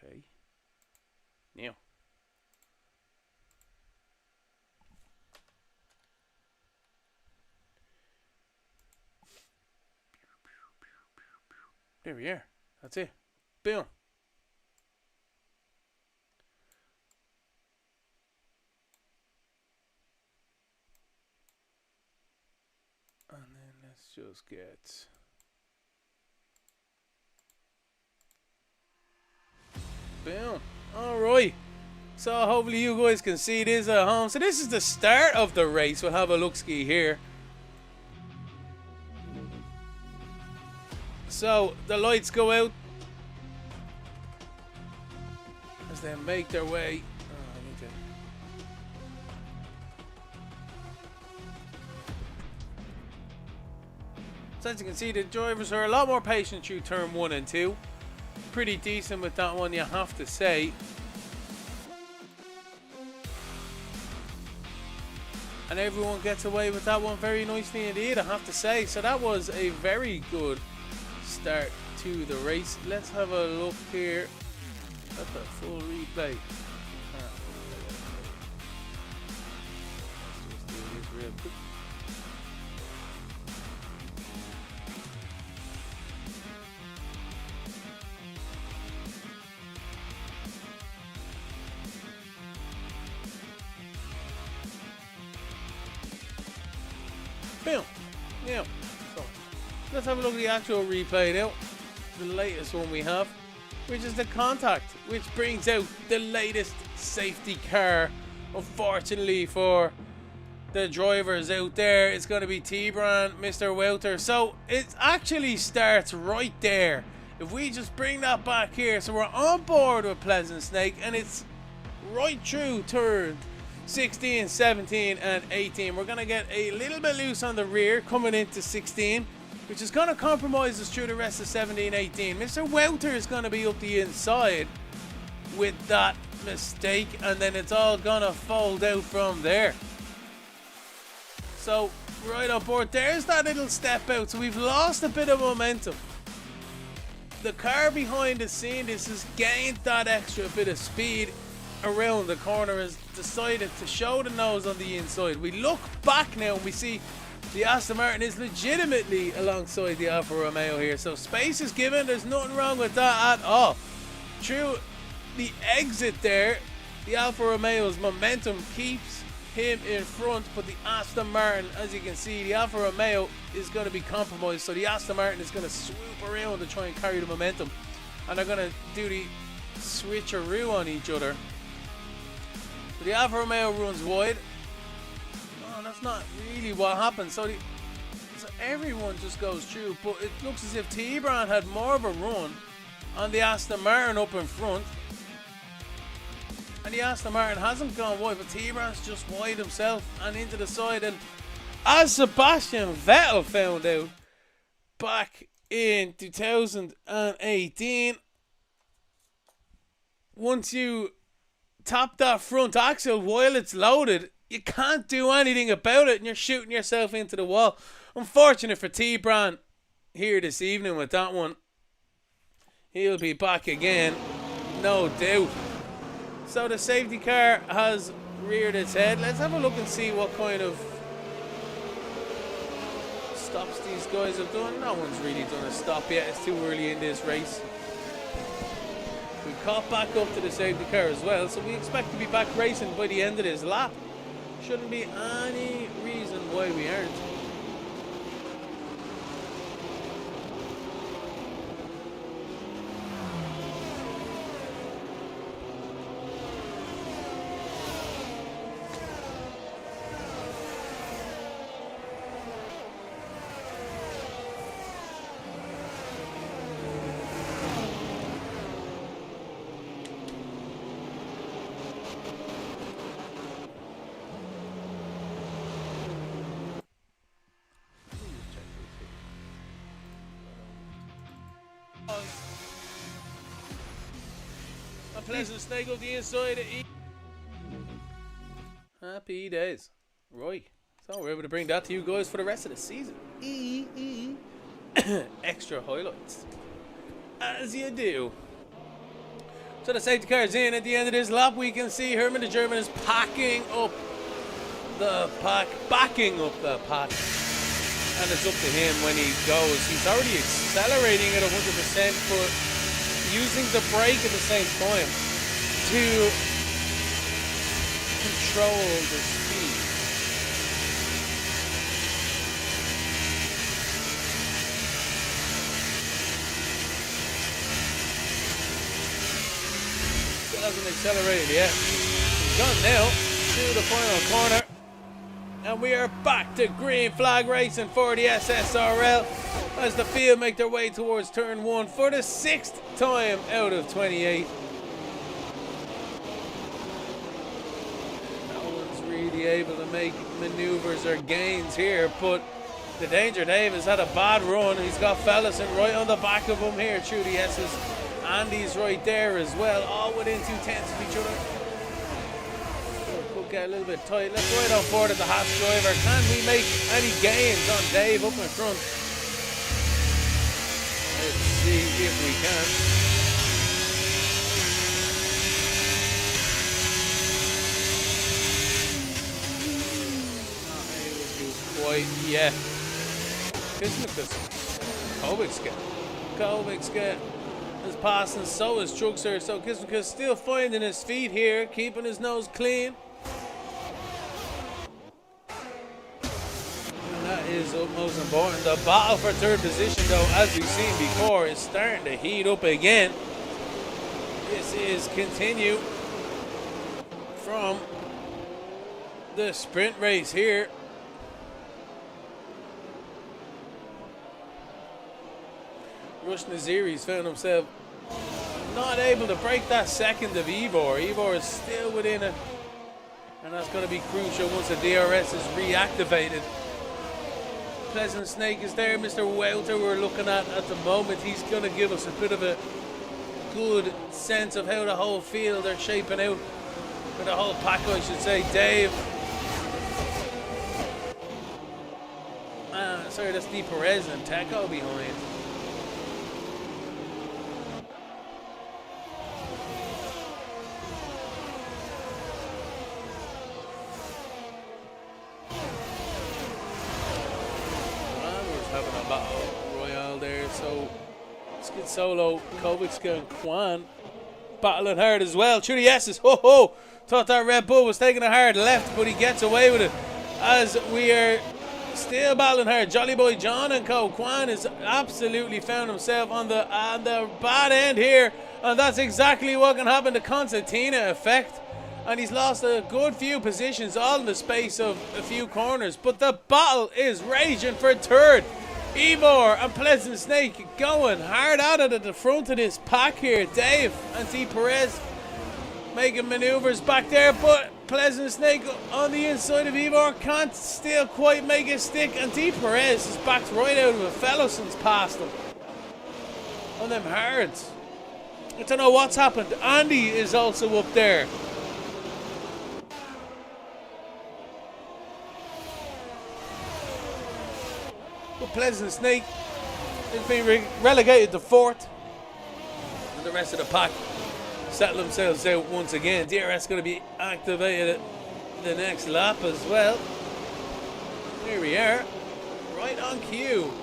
Okay. Now. There we are. That's it. Boom. And then let's just get. Boom. Alright. So hopefully you guys can see this at home. So this is the start of the race. We'll have a look-ski here. So the lights go out as they make their way. So as you can see, the drivers are a lot more patient through turn 1 and 2. Pretty decent with that one, you have to say. And everyone gets away with that one very nicely indeed, I have to say. So that was a very good start to the race. Let's have a look here at the full replay. Let's just do this real quick. Boom. Yeah. So let's have a look at the actual replay now. The latest one we have, which is the contact, which brings out the latest safety car. Unfortunately for the drivers out there, it's going to be T-Bran, Mr. Welter. So it actually starts right there. If we just bring that back here, so we're on board with Pleasant Snake, and it's right through turn 16, 17, and 18. We're going to get a little bit loose on the rear coming into 16, which is going to compromise us through the rest of 17, 18. Mr. Welter is going to be up the inside with that mistake, and then it's all going to fold out from there. So, right on board, there's that little step out. So we've lost a bit of momentum. The car behind the scene, this has gained that extra bit of speed around the corner, has decided to show the nose on the inside. We look back now and we see the Aston Martin is legitimately alongside the Alfa Romeo here. So space is given, there's nothing wrong with that at all. Through the exit there, the Alfa Romeo's momentum keeps him in front, but the Aston Martin, as you can see, the Alfa Romeo is going to be compromised. So the Aston Martin is going to swoop around to try and carry the momentum, and they're going to do the switcheroo on each other. But the Alfa Romeo runs wide. Oh, that's not really what happened. So everyone just goes through, but it looks as if T-Bran had more of a run on the Aston Martin up in front. And the Aston Martin hasn't gone wide, but T-Bran's just wide himself and into the side. And as Sebastian Vettel found out back in 2018, once you tap that front axle while it's loaded, you can't do anything about it and you're shooting yourself into the wall. Unfortunate for T-Bran here this evening with that one. He'll be back again, no doubt. So the safety car has reared its head. Let's have a look and see what kind of stops these guys have done. No one's really done a stop yet. It's too early in this race. We caught back up to the safety car as well, so we expect to be back racing by the end of this lap. Shouldn't be any reason why we aren't. A Pleasant Snake up the inside. Happy days. Right. So we're able to bring that to you guys for the rest of the season. Extra highlights. As you do. So the safety car's in at the end of this lap. We can see Herman the German is backing up the pack. And it's up to him when he goes. He's already accelerating at 100%, but using the brake at the same time to control the speed. Still hasn't accelerated yet. He's gone now to the final corner. And we are back to green flag racing for the SSRL as the field make their way towards turn 1 for the 6th time out of 28. No one's really able to make maneuvers or gains here, but the Danger Dave has had a bad run. He's got Fellison right on the back of him here through the S's. Andy's right there as well, all within 2/10 of each other. Get a little bit tight. Let's ride on board at the Haas driver. Can we make any gains on Dave up in front? Let's see if we can. Not able to quite yet. Kovicska is passing, so is Truxer. So Kismika's still finding his feet here, keeping his nose clean. That is most important. The battle for third position, though, as we've seen before, is starting to heat up again. This is continue from the sprint race here. Rush Naziri's found himself not able to break that second of Ivor. Ivor is still within it, and that's going to be crucial once the DRS is reactivated. Pleasant Snake is there. Mr. Welter we're looking at the moment. He's going to give us a bit of a good sense of how the whole field are shaping out. For the whole pack, I should say. Dave. Sorry, that's D. Perez and Teco behind. Having a battle royale there, so Skid Solo, Kovicska and Kwan battling hard as well. Through the S's, ho! Thought that Red Bull was taking a hard left, but he gets away with it as we are still battling hard. Jolly Boy John and co. Kwan has absolutely found himself on the bad end here, and that's exactly what can happen. The Constantina effect. And he's lost a good few positions all in the space of a few corners. But the battle is raging for third. Ivor and Pleasant Snake going hard at it at the front of this pack here. Dave and T. Perez making maneuvers back there. But Pleasant Snake on the inside of Ivor can't still quite make it stick. And T. Perez is backed right out of it. Fellison's past him on them hards. I don't know what's happened. Andy is also up there. But Pleasant Snake has been relegated to 4th. And the rest of the pack settle themselves out once again. DRS going to be activated the next lap as well. Here we are. Right on cue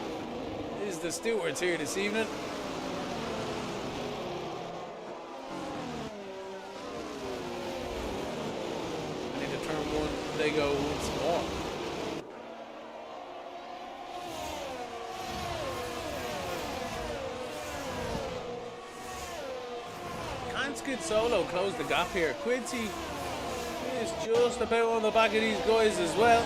is the stewards here this evening. And into turn 1 they go once more. Skid Solo closed the gap here. Quincy is just about on the back of these guys as well.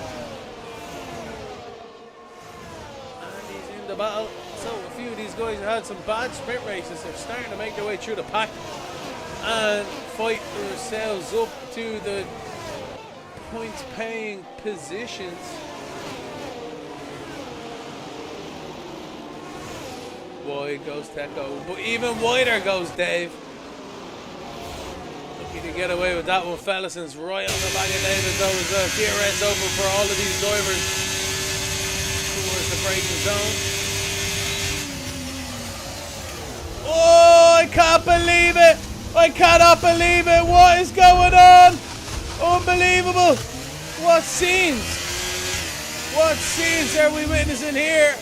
And he's in the battle. So a few of these guys have had some bad sprint races. They're starting to make their way through the pack and fight themselves up to the points paying positions. Wide goes Teco, but even wider goes Dave. He did get away with that one. Fellison's right on the back of David though as well. DRS open for all of these drivers towards the braking zone. Oh, I can't believe it! I cannot believe it! What is going on? Unbelievable! What scenes? What scenes are we witnessing here?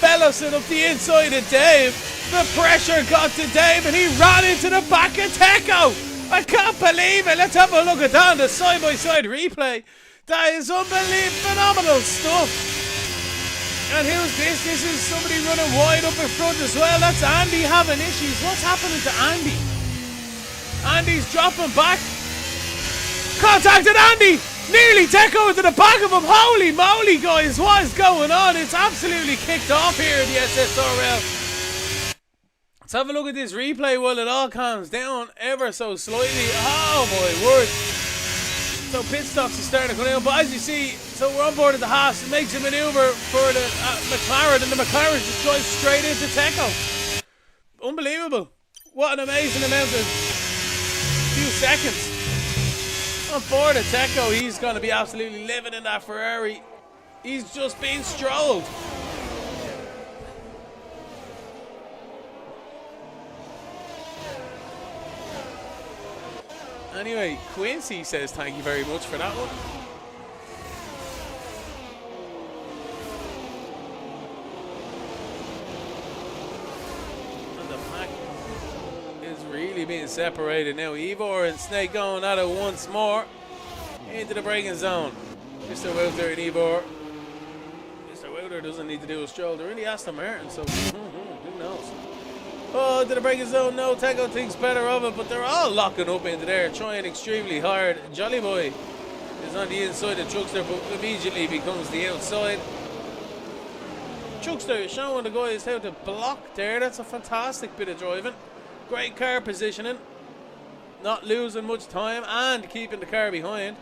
Fellowson up the inside of Dave. The pressure got to Dave and he ran into the back of Teco. I can't believe it. Let's have a look at that on the side-by-side replay. That is unbelievable, phenomenal stuff. And who's this? This is somebody running wide up in front as well. That's Andy having issues. What's happening to Andy? Andy's dropping back. Contacted Andy. Nearly Teco into the back of him. Holy moly, guys. What is going on? It's absolutely kicked off here in the SSRL. Let's have a look at this replay while it all calms down ever so slightly. Oh my word. So pit stops are starting to come down. But as you see, so we're on board at the Haas. It makes a maneuver for the McLaren. And the McLaren just drives straight into Teco. Unbelievable. What an amazing amount of few seconds. On board at Teco, he's going to be absolutely living in that Ferrari. He's just been strolled. Anyway, Quincy says thank you very much for that one. And the pack is really being separated now. Ivor and Snake going at it once more into the braking zone. Mr. Wouter and Ivor. Mr. Wouter doesn't need to do a stroll. They're in the Aston Martin, so who knows? Oh, to the braking zone. No, Teco thinks better of it, but they're all locking up into there, trying extremely hard. Jolly Boy is on the inside of Truckster, but immediately becomes the outside. Truckster showing the guys how to block there. That's a fantastic bit of driving. Great car positioning. Not losing much time and keeping the car behind.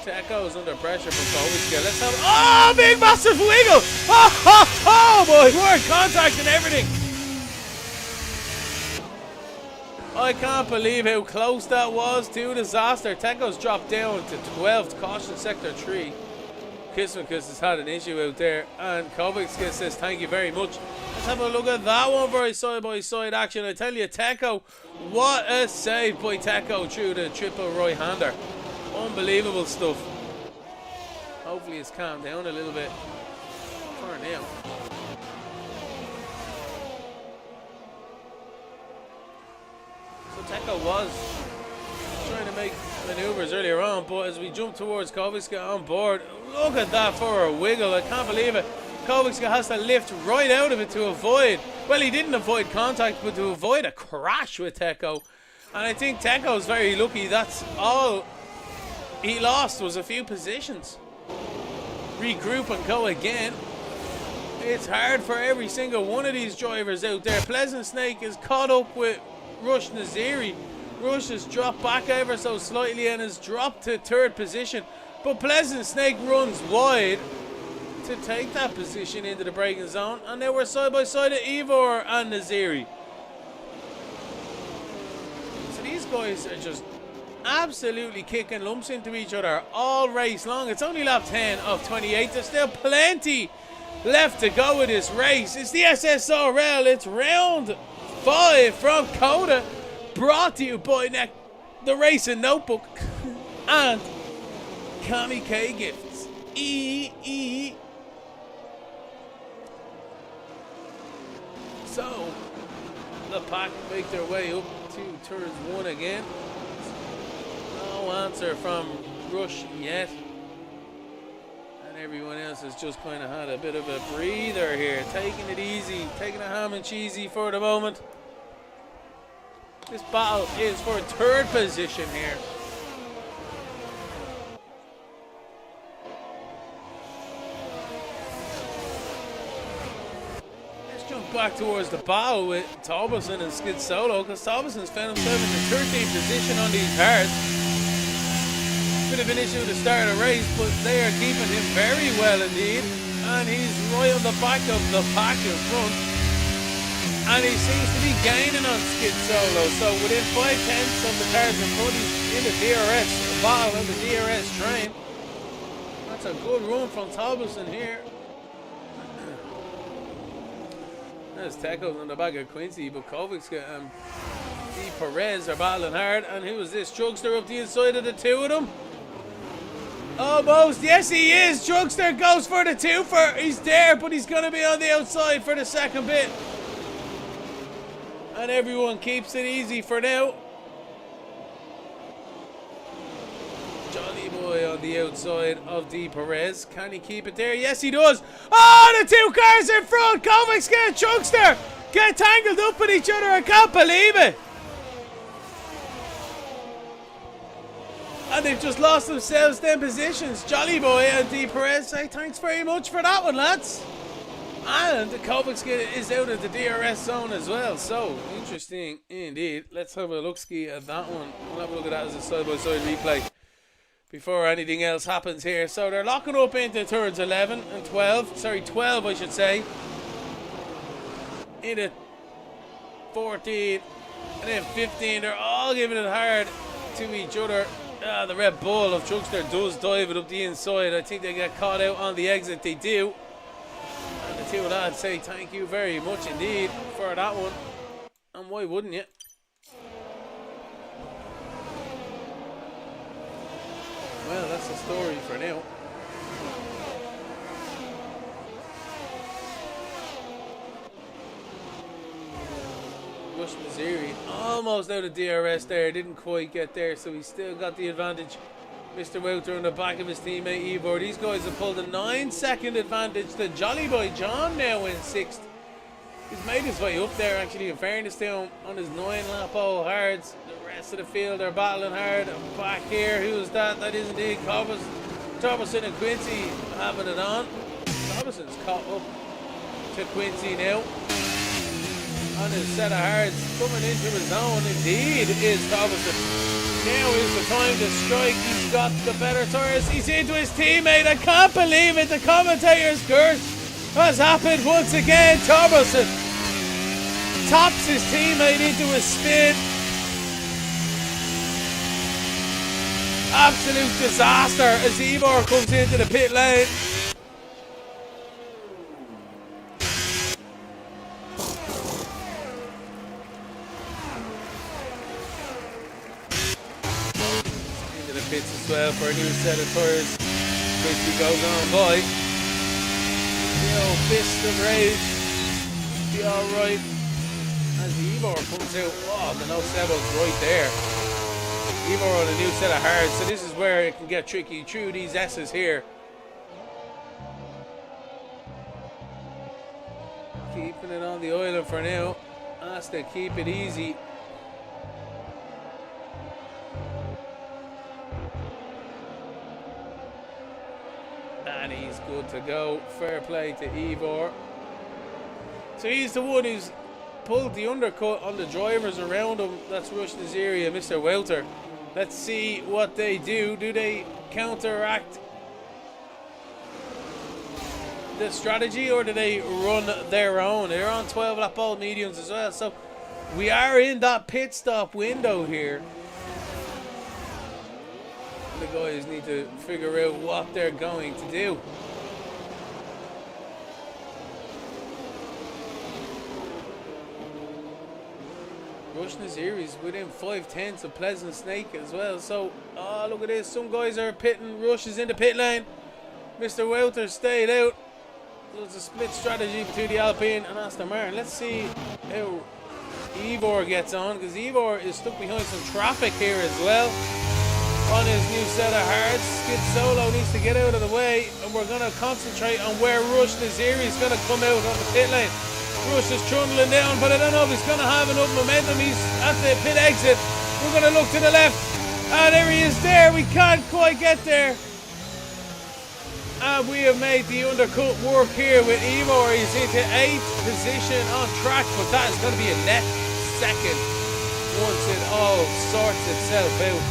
Teco's under pressure from Kovic. Let's have... Oh, big massive wiggle! Oh my word, contact and everything. I can't believe how close that was to disaster. Teco's dropped down to 12th, caution sector 3. Kismikus has had an issue out there, and Kovic says thank you very much. Let's have a look at that one for a side-by-side action. I tell you, Teco, what a save by Teco through the triple right-hander. Unbelievable stuff. Hopefully it's calmed down a little bit for now. So Teco was trying to make maneuvers earlier on, but as we jump towards Kovic on board, look at that for a wiggle. I can't believe it. Kovic has to lift right out of it to avoid, well, he didn't avoid contact, but to avoid a crash with Teco. And I think Teco's very lucky. That's all he lost was a few positions. Regroup and go again. It's hard for every single one of these drivers out there. Pleasant Snake is caught up with Rush Naziri. Rush has dropped back ever so slightly and has dropped to 3rd position. But Pleasant Snake runs wide to take that position into the braking zone. And now we're side by side at Ivor and Naziri. So these guys are just absolutely kicking lumps into each other all race long. It's only lap 10 of 28. There's still plenty left to go with this race. It's the SSRL. It's round 5 from COTA, brought to you by the Racing Notebook and KamiKayGifts. So the pack make their way up to turns 1 again. No answer from Rush yet. And everyone else has just kind of had a bit of a breather here. Taking it easy. Taking a ham and cheesy for the moment. This battle is for 3rd position here. Let's jump back towards the battle with Tauberson and Skid Solo, because Tauberson's found himself in the 13th position on these cards. Bit of an issue to start a race, but they are keeping him very well indeed. And he's right on the back of the pack in front. And he seems to be gaining on Skid Solo. So within 5/10 of the cars in front, he's in the DRS battle and the DRS train. That's a good run from Thomason here. There's tackles on the back of Quincy, but Kovic and D. Perez are battling hard. And who is this? Drugster up the inside of the two of them. Almost. Yes, he is. Drugster goes for the twofer. He's there, but he's going to be on the outside for the second bit. And everyone keeps it easy for now. Jolly boy on the outside of D. Perez. Can he keep it there? Yes, he does. Oh, the two cars in front. Kovacs and Drugster get tangled up with each other. I can't believe it. And they've just lost themselves them positions. Jolly boy and D. Perez say thanks very much for that one, lads. And the Kovacs is out of the DRS zone as well. So, interesting indeed. Let's have a look-ski at that one. We'll have a look at that as a side-by-side replay before anything else happens here. So, they're locking up into turns 11 and 12. Sorry, 12 I should say. Into 14 and then 15. They're all giving it hard to each other. The Red Bull of Drugster does dive it up the inside. I think they get caught out on the exit. They do. And the two lads say thank you very much indeed for that one. And why wouldn't you? Well, that's the story for now. Rush Missouri almost out of DRS there, didn't quite get there, so he still got the advantage. Mr. Wouter on the back of his teammate Ivor. These guys have pulled a 9-second advantage. The Jolly Boy John now in 6th. He's made his way up there actually, in fairness to him, on his 9-lap old hards. The rest of the field are battling hard. Back here, who's that? That is indeed Thomason and Quincy having it on. Thomason's caught up to Quincy now. On his set of hards, coming into his own indeed is Thomason. Now is the time to strike. He's got the better tires. He's into his teammate. I can't believe it. The commentator's curse has happened once again. Thomason tops his teammate into a spin. Absolute disaster as Ivor comes into the pit lane. Pits as well for a new set of tires. Quincy goes on by. The old fist of rage. Be alright. As Ivor comes out. Oh, the no Sebo's right there. Ivor on a new set of hards. So this is where it can get tricky through these S's here. Keeping it on the island for now. Has to keep it easy. And he's good to go. Fair play to Ivor. So he's the one who's pulled the undercut on the drivers around him. That's rushed this area, Mr. Welter. Let's see what they do. Do they counteract the strategy or do they run their own? They're on 12-lap old mediums as well. So we are in that pit stop window here. The guys need to figure out what they're going to do. Rush Naziri's within 5/10 of Pleasant Snake as well. So, oh, look at this. Some guys are pitting. Rush is in the pit lane. Mr. Welter stayed out. There's a split strategy between the Alpine and Aston Martin. Let's see how Ivor gets on, because Ivor is stuck behind some traffic here as well. On his new set of hards, Skid Solo needs to get out of the way, and we're going to concentrate on where Rush Naziri is going to come out on the pit lane. Rush is trundling down, but I don't know if he's going to have enough momentum. He's at the pit exit. We're going to look to the left, and there he is there. We can't quite get there. And we have made the undercut work here with Ivor. He's into 8th position on track, but that is going to be a net second once it all sorts itself out.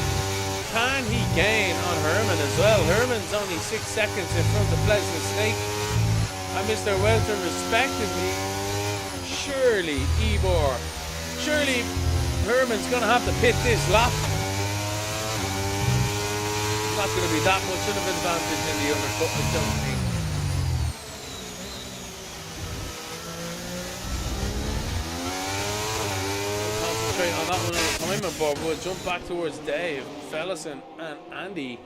Can he gain on Herman as well? Herman's only 6 seconds in front of Pleasant Snake and Mr. Welter respectively. surely Herman's going to have to pit this lap. Not going to be that much of an advantage in the undercut, I don't think. Concentrate on that one at a time, but we'll jump back towards Dave, Fellison, and Andy.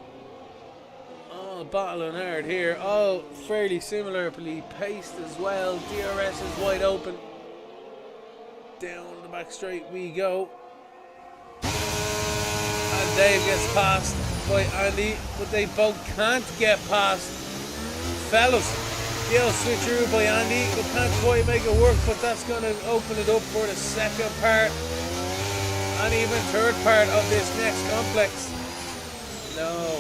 All battling hard here, all fairly similarly paced as well. DRS is wide open. Down the back straight we go. And Dave gets passed by Andy, but they both can't get past Fellas. The old switcheroo by Andy, but can't quite make it work, but that's going to open it up for the second part and even third part of this next complex. No.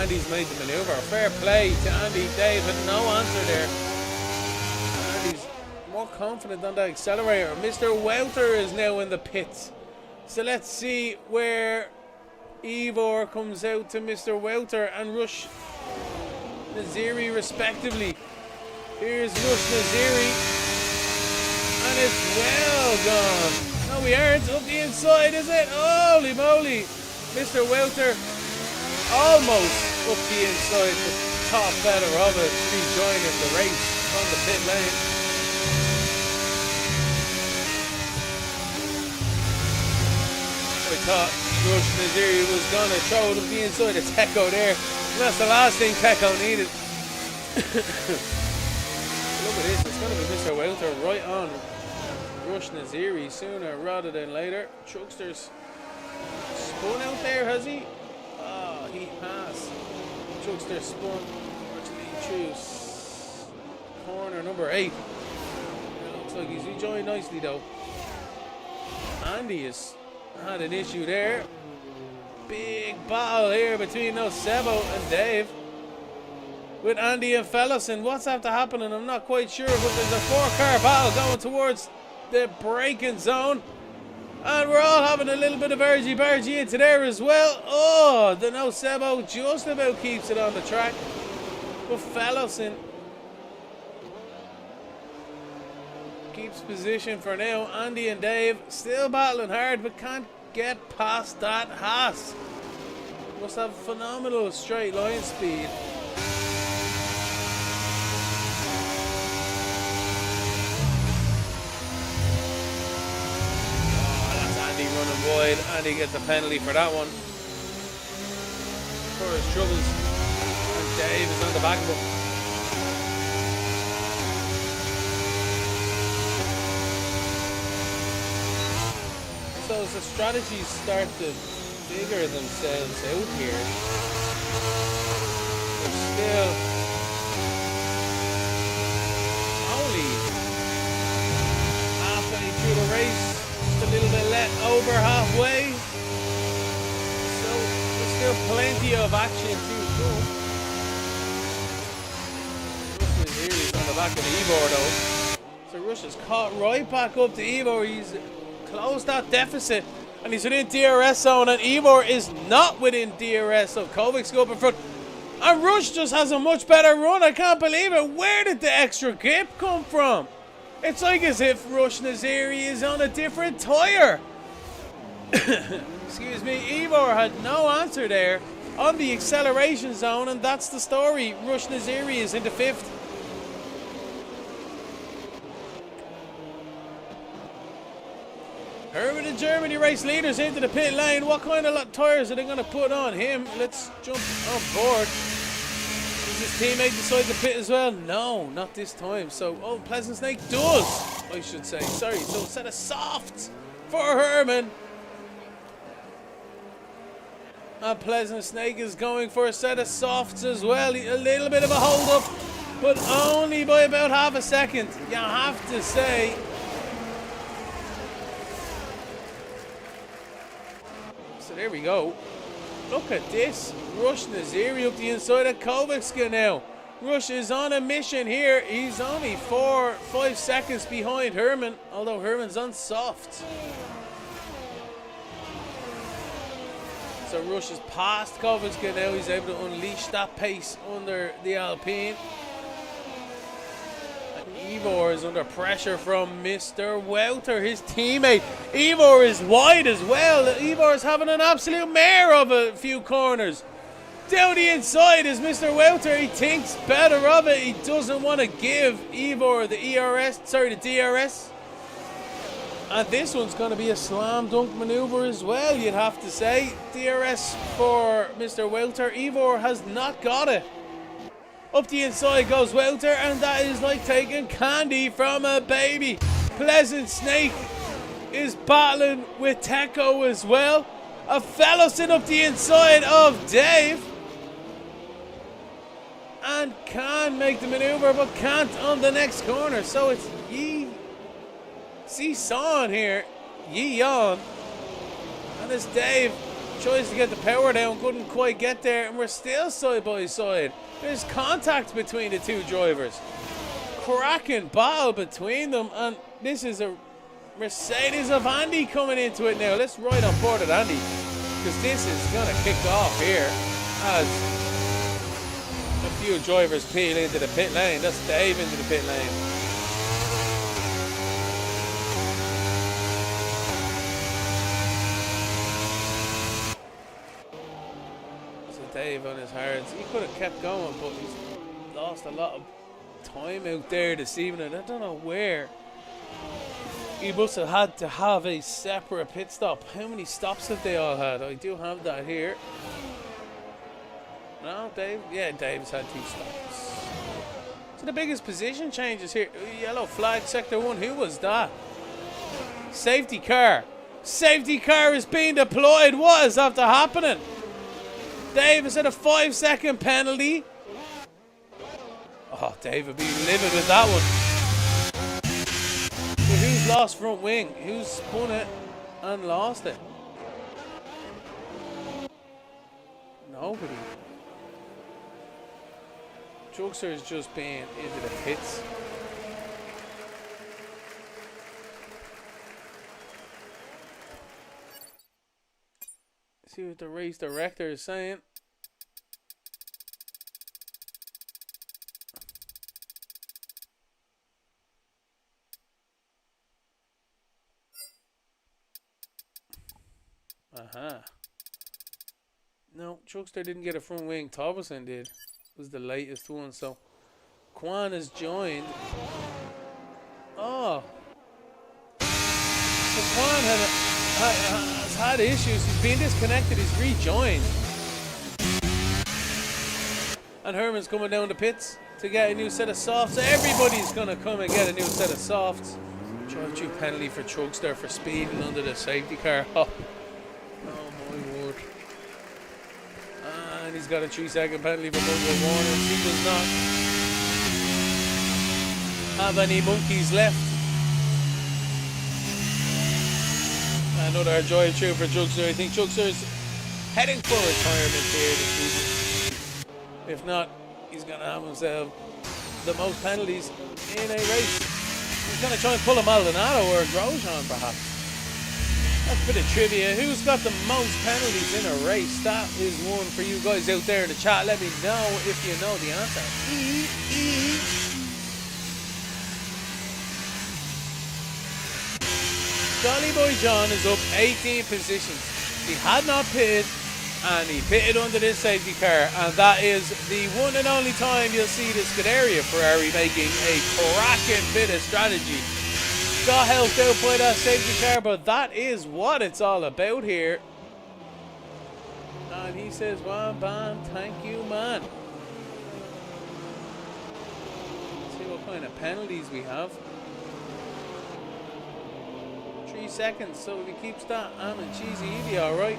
Andy's made the maneuver. Fair play to Andy. Dave had no answer there. Andy's more confident on the accelerator. Mr. Welter is now in the pits. So let's see where Ivor comes out to Mr. Welter and Rush Naziri respectively. Here's Rush Naziri. And it's well gone. No, we aren't. Up the inside, is it? Holy moly. Mr. Welter almost up the inside, but top better of it, rejoining the race on the pit lane. I thought Rush Naziri was going to throw it up the inside of Teco there. And that's the last thing Teco needed. Look at this, it's going to be Mr. Welter right on Rush Naziri sooner rather than later. Truckster's spun out there, has he? Oh, he has. Truckster spun actually through corner number 8. It looks like he's rejoined nicely though. Andy has had an issue there. Big battle here between Sebo and Dave. With Andy and Fellison. What's after happening? I'm not quite sure, but there's a 4-car battle going towards the braking zone. And we're all having a little bit of argy-bargy into there as well. Oh, the Sebo just about keeps it on the track. But Fellison keeps position for now. Andy and Dave still battling hard, but can't get past that Haas. Must have phenomenal straight line speed. Running wide, and he gets a penalty for that one. For his troubles. And Dave is on the back of him. So as the strategies start to figure themselves out here, they're still only halfway through the race. A little bit let over halfway, so there's still plenty of action to go. Rush is here, he's on the back of the Ivor though. So Rush is caught right back up to Ivor. He's closed that deficit and he's within DRS zone, and Ivor is not within DRS, so Kovic's go up in front. And Rush just has a much better run. I can't believe it. Where did the extra grip come from? It's like as if Rush Naziri is on a different tyre. Excuse me, Ivor had no answer there on the acceleration zone, and that's the story. Rush Naziri is into 5th. Herman and Germany race leaders into the pit lane. What kind of tyres are they going to put on him? Let's jump on board. Does his teammate decide to pit as well? No, not this time. So, Pleasant Snake does, I should say. Sorry, so a set of softs for Herman. And Pleasant Snake is going for a set of softs as well. A little bit of a hold up, but only by about half a second, you have to say. So there we go. Look at this. Rush Naziri up the inside of Kovicska now. Rush is on a mission here. He's only 4-5 seconds behind Herman, although Herman's on soft. So Rush is past Kovicska now. He's able to unleash that pace under the Alpine. And Ivor is under pressure from Mr. Welter, his teammate. Ivor is wide as well. Ivor is having an absolute mare of a few corners. Down the inside is Mr. Welter. He thinks better of it. He doesn't want to give Ivor the the DRS. And this one's going to be a slam dunk maneuver as well, you'd have to say. DRS for Mr. Welter. Ivor has not got it. Up the inside goes Welter, and that is like taking candy from a baby. Pleasant Snake is battling with Teco as well. A Fellowson up the inside of Dave. And can make the maneuver, but can't on the next corner. So it's Yi Son here. Yi on. And as Dave tries to get the power down, couldn't quite get there. And we're still side by side. There's contact between the two drivers. Cracking battle between them. And this is a Mercedes of Andy coming into it now. Let's ride on board with Andy, because this is going to kick off here as a few drivers peel into the pit lane. That's Dave into the pit lane. So Dave on his hards. He could have kept going, but he's lost a lot of time out there this evening. I don't know where. He must have had to have a separate pit stop. How many stops have they all had? I do have that here. No, Dave? Yeah, Dave's had 2 stops. So the biggest position changes here. Yellow flag, sector 1. Who was that? Safety car. Safety car is being deployed. What is after happening? Dave has had a 5-second penalty. Oh, Dave would be livid with that one. So who's lost front wing? Who's spun it and lost it? Nobody. Jokester is just being into the pits. See what the race director is saying. No, Jokester didn't get a front wing. Thomason did. Was the latest one. So Kwan has joined. Oh, so Kwan has had issues. He's been disconnected. He's rejoined. And Herman's coming down the pits to get a new set of softs. Everybody's gonna come and get a new set of softs. Drive-through penalty for Jokester for speeding under the safety car. Oh my word. And he's got a 3-second penalty for Bungle Warners. He does not have any monkeys left. Another drive-through for Jokester. I think Jokster's heading for retirement here this season. If not, he's going to have himself the most penalties in a race. He's going to try and pull a Maldonado or a Grosjean, perhaps. That's a bit of trivia. Who's got the most penalties in a race? That is one for you guys out there in the chat. Let me know if you know the answer. Jolly Boy John is up 18 positions. He had not pitted, and he pitted under this safety car, and that is the one and only time you'll see the Scuderia Ferrari making a cracking bit of strategy. Got helped out by that safety car, but that is what it's all about here. And he says, "Wham bam, thank you, man." Let's see what kind of penalties we have. 3 seconds, so if he keeps that ham and cheesy, he'll be alright.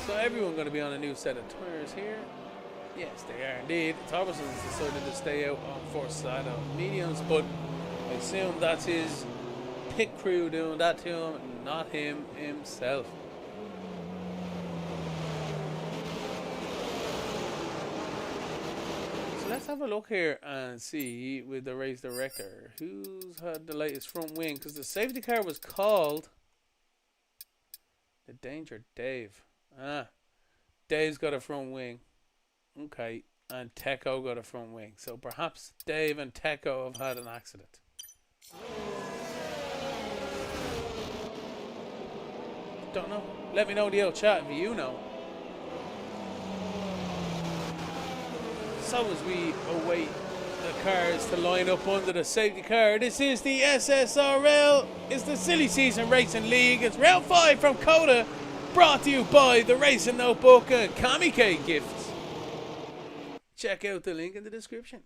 So everyone going to be on a new set of tires here. Yes, they are indeed. Thomason's decided to stay out on first side of mediums, but I assume that's his pit crew doing that to him, not him himself. So let's have a look here and see with the race director who's had the latest front wing, because the safety car was called the Danger Dave. Dave's got a front wing. Okay, and Teco got a front wing. So perhaps Dave and Teco have had an accident. Don't know. Let me know in the old chat if you know. So as we await the cars to line up under the safety car, this is the SSRL. It's the Silly Season Racing League. It's round 5 from COTA, brought to you by the Racing Notebook and KamiKayGifts. Check out the link in the description.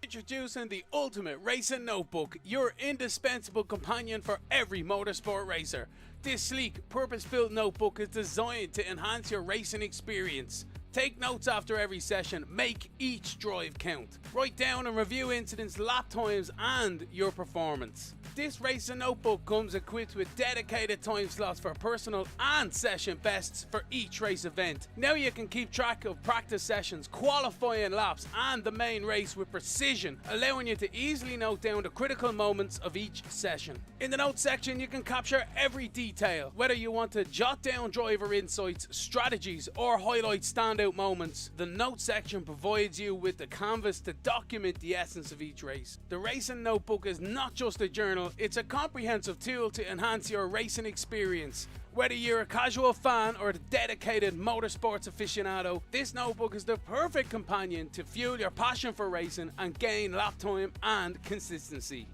Introducing the Ultimate Racing Notebook, your indispensable companion for every motorsport racer. This sleek, purpose-built notebook is designed to enhance your racing experience. Take notes after every session, make each drive count. Write down and review incidents, lap times and your performance. This racing notebook comes equipped with dedicated time slots for personal and session bests for each race event. Now you can keep track of practice sessions, qualifying laps and the main race with precision, allowing you to easily note down the critical moments of each session. In the notes section you can capture every detail, whether you want to jot down driver insights, strategies or highlight standout moments. The notes section provides you with the canvas to document the essence of each race. The racing notebook is not just a journal, it's a comprehensive tool to enhance your racing experience. Whether you're a casual fan or a dedicated motorsports aficionado, this notebook is the perfect companion to fuel your passion for racing and gain lap time and consistency.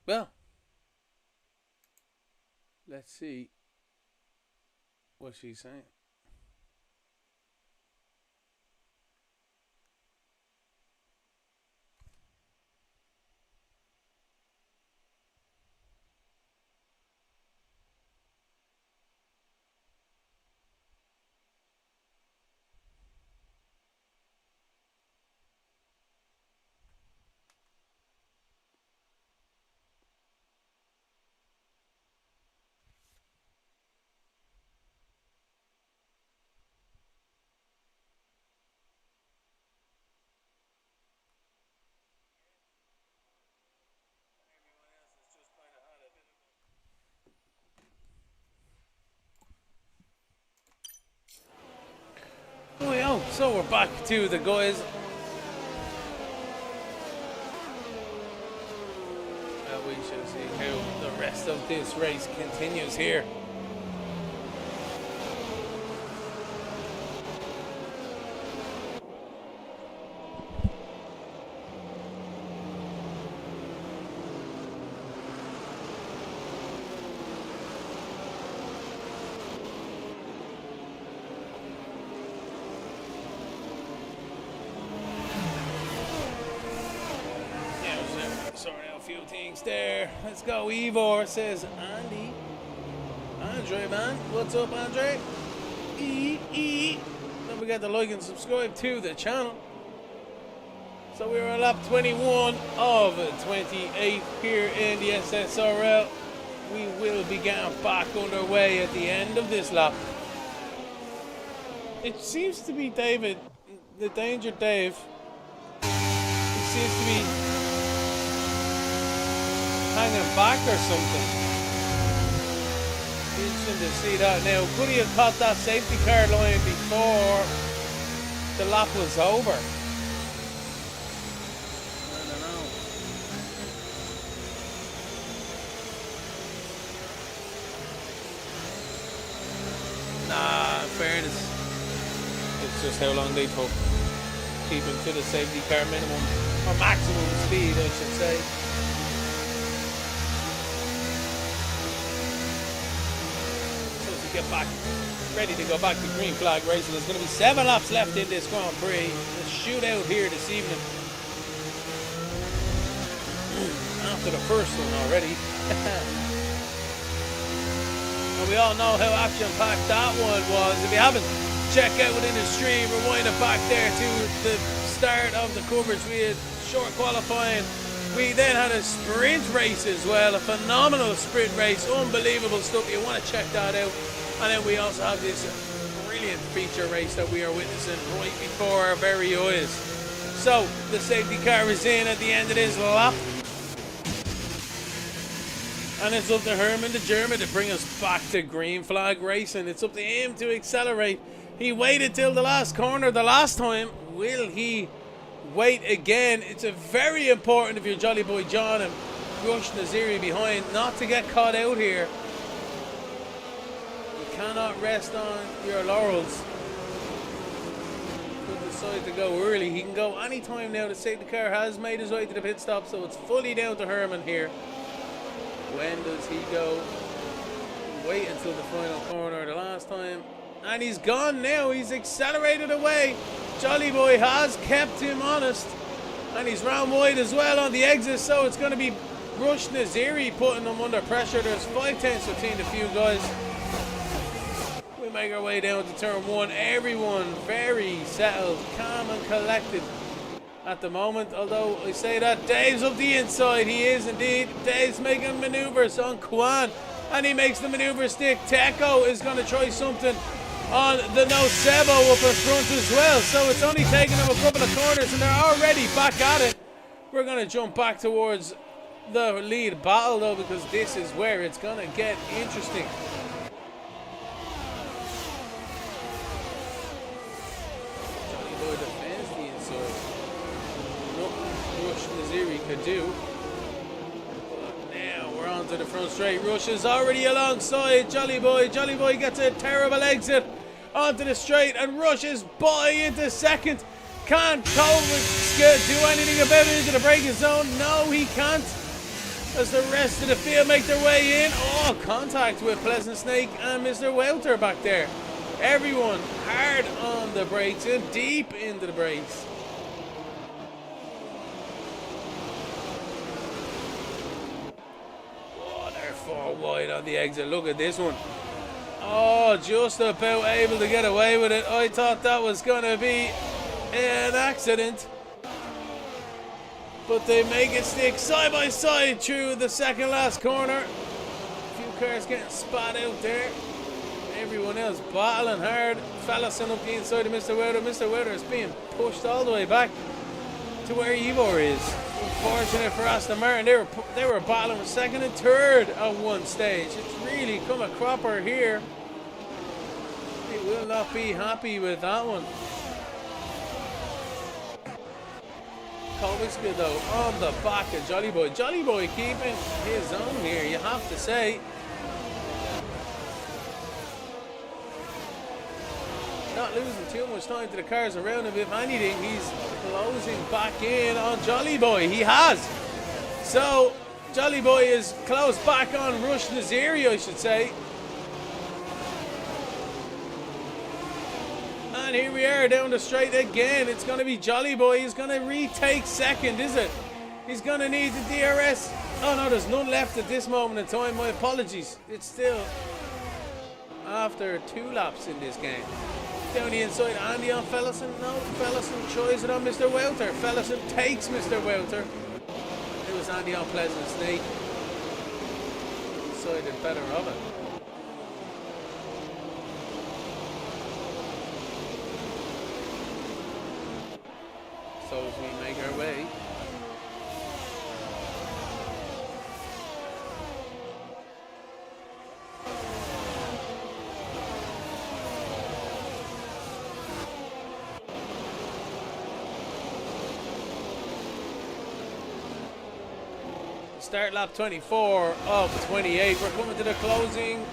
Well, let's see what she's saying. Well, so we're back to the guys. We shall see how the rest of this race continues here. Sorting out a few things there. Let's go. Ivor says Andy. Andre, man. What's up, Andre? Don't forget to like and subscribe to the channel. So we're on lap 21 of 28 here in the SSRL. We will be getting back underway at the end of this lap. It seems to be David, the Danger Dave. It seems to be hanging back or something. Interesting to see that. Now, could he have caught that safety car line before the lap was over? I don't know. Nah, in fairness, it's just how long they took. Keep him to the safety car minimum, or maximum speed, I should say. Get back, ready to go back to green flag racing. There's going to be 7 laps left in this Grand Prix. A shootout here this evening. After the first one already. And we all know how action-packed that one was. If you haven't checked out within the stream, rewind it back there to the start of the coverage. We had short qualifying. We then had a sprint race as well, a phenomenal sprint race, unbelievable stuff. You want to check that out. And then we also have this brilliant feature race that we are witnessing right before our very eyes. So the safety car is in at the end of this lap. And it's up to Herman the German to bring us back to green flag racing. It's up to him to accelerate. He waited till the last corner the last time. Will he wait again? It's a very important if you're Jolly Boy John and Rush Naziri behind not to get caught out here. You cannot rest on your laurels. Could decide to go early. He can go anytime now. The safety car has made his way to the pit stop, so it's fully down to Herman here. When does he go? Wait until the final corner the last time. And he's gone now. He's accelerated away. Jolly Boy has kept him honest. And he's round wide as well on the exit. So it's going to be Rush Naziri putting him under pressure. There's 5/10 between the few guys. We make our way down to turn one. Everyone very settled, calm and collected at the moment. Although I say that, Dave's up the inside. He is indeed. Dave's making maneuvers on Kwan. And he makes the maneuver stick. Teco is going to try something on the Nocebo up in front as well. So it's only taking them a couple of corners and they're already back at it. We're going to jump back towards the lead battle though, because this is where it's going to get interesting. Johnny Boy defends the inside. Nothing Rush Naziri could do. We're on to the front straight. Rush is already alongside Jolly Boy. Jolly Boy gets a terrible exit onto the straight and rushes by into second. Can't Kovic do anything about it into the braking zone? No, he can't. As the rest of the field make their way in. Oh, contact with Pleasant Snake and Mr. Welter back there. Everyone hard on the brakes and deep into the brakes. Far wide on the exit. Look at this one. Oh, just about able to get away with it. I thought that was going to be an accident. But they make it stick side by side through the second last corner. A few cars getting spat out there. Everyone else battling hard. Fallison up the inside of Mr. Welter. Mr. Welter is being pushed all the way back to where Ivor is. Unfortunate for Aston Martin, they were battling for second and third at one stage. It's really come a cropper here. They will not be happy with that one. Kovic though on the back of Jolly Boy. Jolly Boy keeping his own here, you have to say. Not losing too much time to the cars around him. If anything, he's closing back in on Jolly Boy. He has. So, Jolly Boy is close back on Rush Naziri, I should say. And here we are down the straight again. It's going to be Jolly Boy. He's going to retake second, is it? He's going to need the DRS. Oh no, there's none left at this moment in time. My apologies. It's still after 2 laps in this game. Down the inside, Andy on Fellison. No, Fellison tries it on Mr. Welter. Fellison takes Mr. Welter. It was Andy on Pleasant Snake. Decided better of it. So as we make our way. Start lap 24 of 28. We're coming to the closing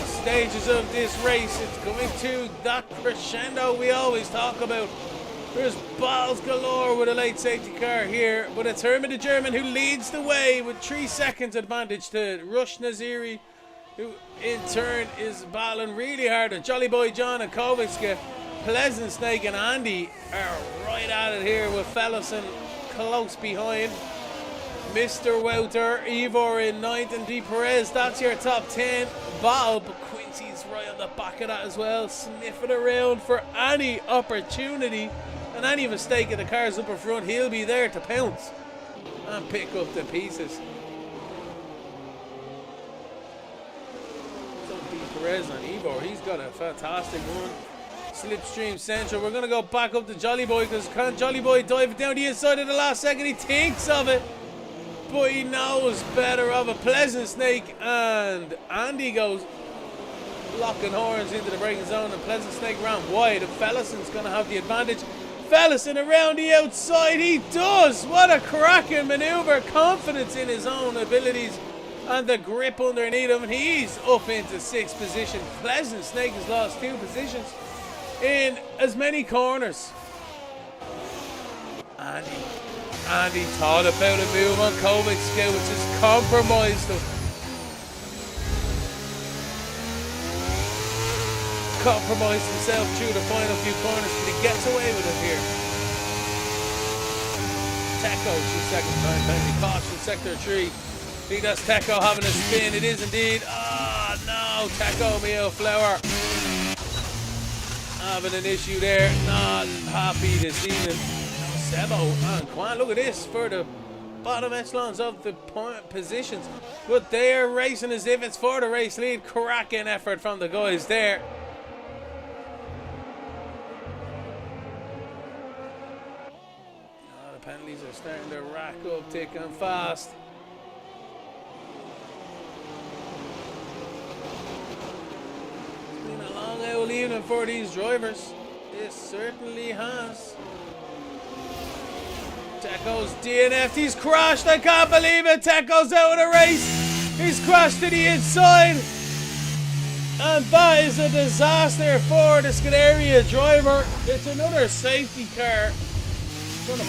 stages of this race. It's coming to that crescendo we always talk about. There's balls galore with a late safety car here, but it's Herman the German who leads the way with 3 seconds advantage to Rush Naziri, who in turn is battling really hard at Jolly Boy John and Kovic. Pleasant Snake and Andy are right at it here with Fellison close behind. Mr. Welter, Ivor in 9th, and D. Perez, that's your top 10 battle, but Quincy's right on the back of that as well, sniffing around for any opportunity, and any mistake of the cars up in front, he'll be there to pounce and pick up the pieces. So D. Perez on Ivor, he's got a fantastic one. Slipstream Central, we're going to go back up to Jolly Boy, because can Jolly Boy dive it down the inside at the last second? He thinks of it. but he knows better of a Pleasant Snake, and Andy goes locking horns into the braking zone, and Pleasant Snake ran wide, and Fellison's going to have the advantage. Fellison around the outside, he does! What a cracking maneuver, confidence in his own abilities, and the grip underneath him, and he's up into 6th position. Pleasant Snake has lost 2 positions in as many corners. Andy thought about a move on Kovic's skill, which has compromised him. Compromised himself through the final few corners, but he gets away with it here. Teco, 2 seconds behind penalty. Caution, sector 3. I think that's Teco having a spin. It is indeed. Oh no, Teco Mio Flower having an issue there. Not happy this evening. Sebo and Quan, look at this for the bottom echelons of the point positions, but they are racing as if it's for the race lead. Cracking effort from the guys there. Oh, the penalties are starting to rack up thick and fast. It's been a long old evening for these drivers. This certainly has. Teco's DNF, he's crashed, I can't believe it. Teco's out of the race. He's crashed to the inside. And that is a disaster for the Scuderia driver. It's another safety car. Going to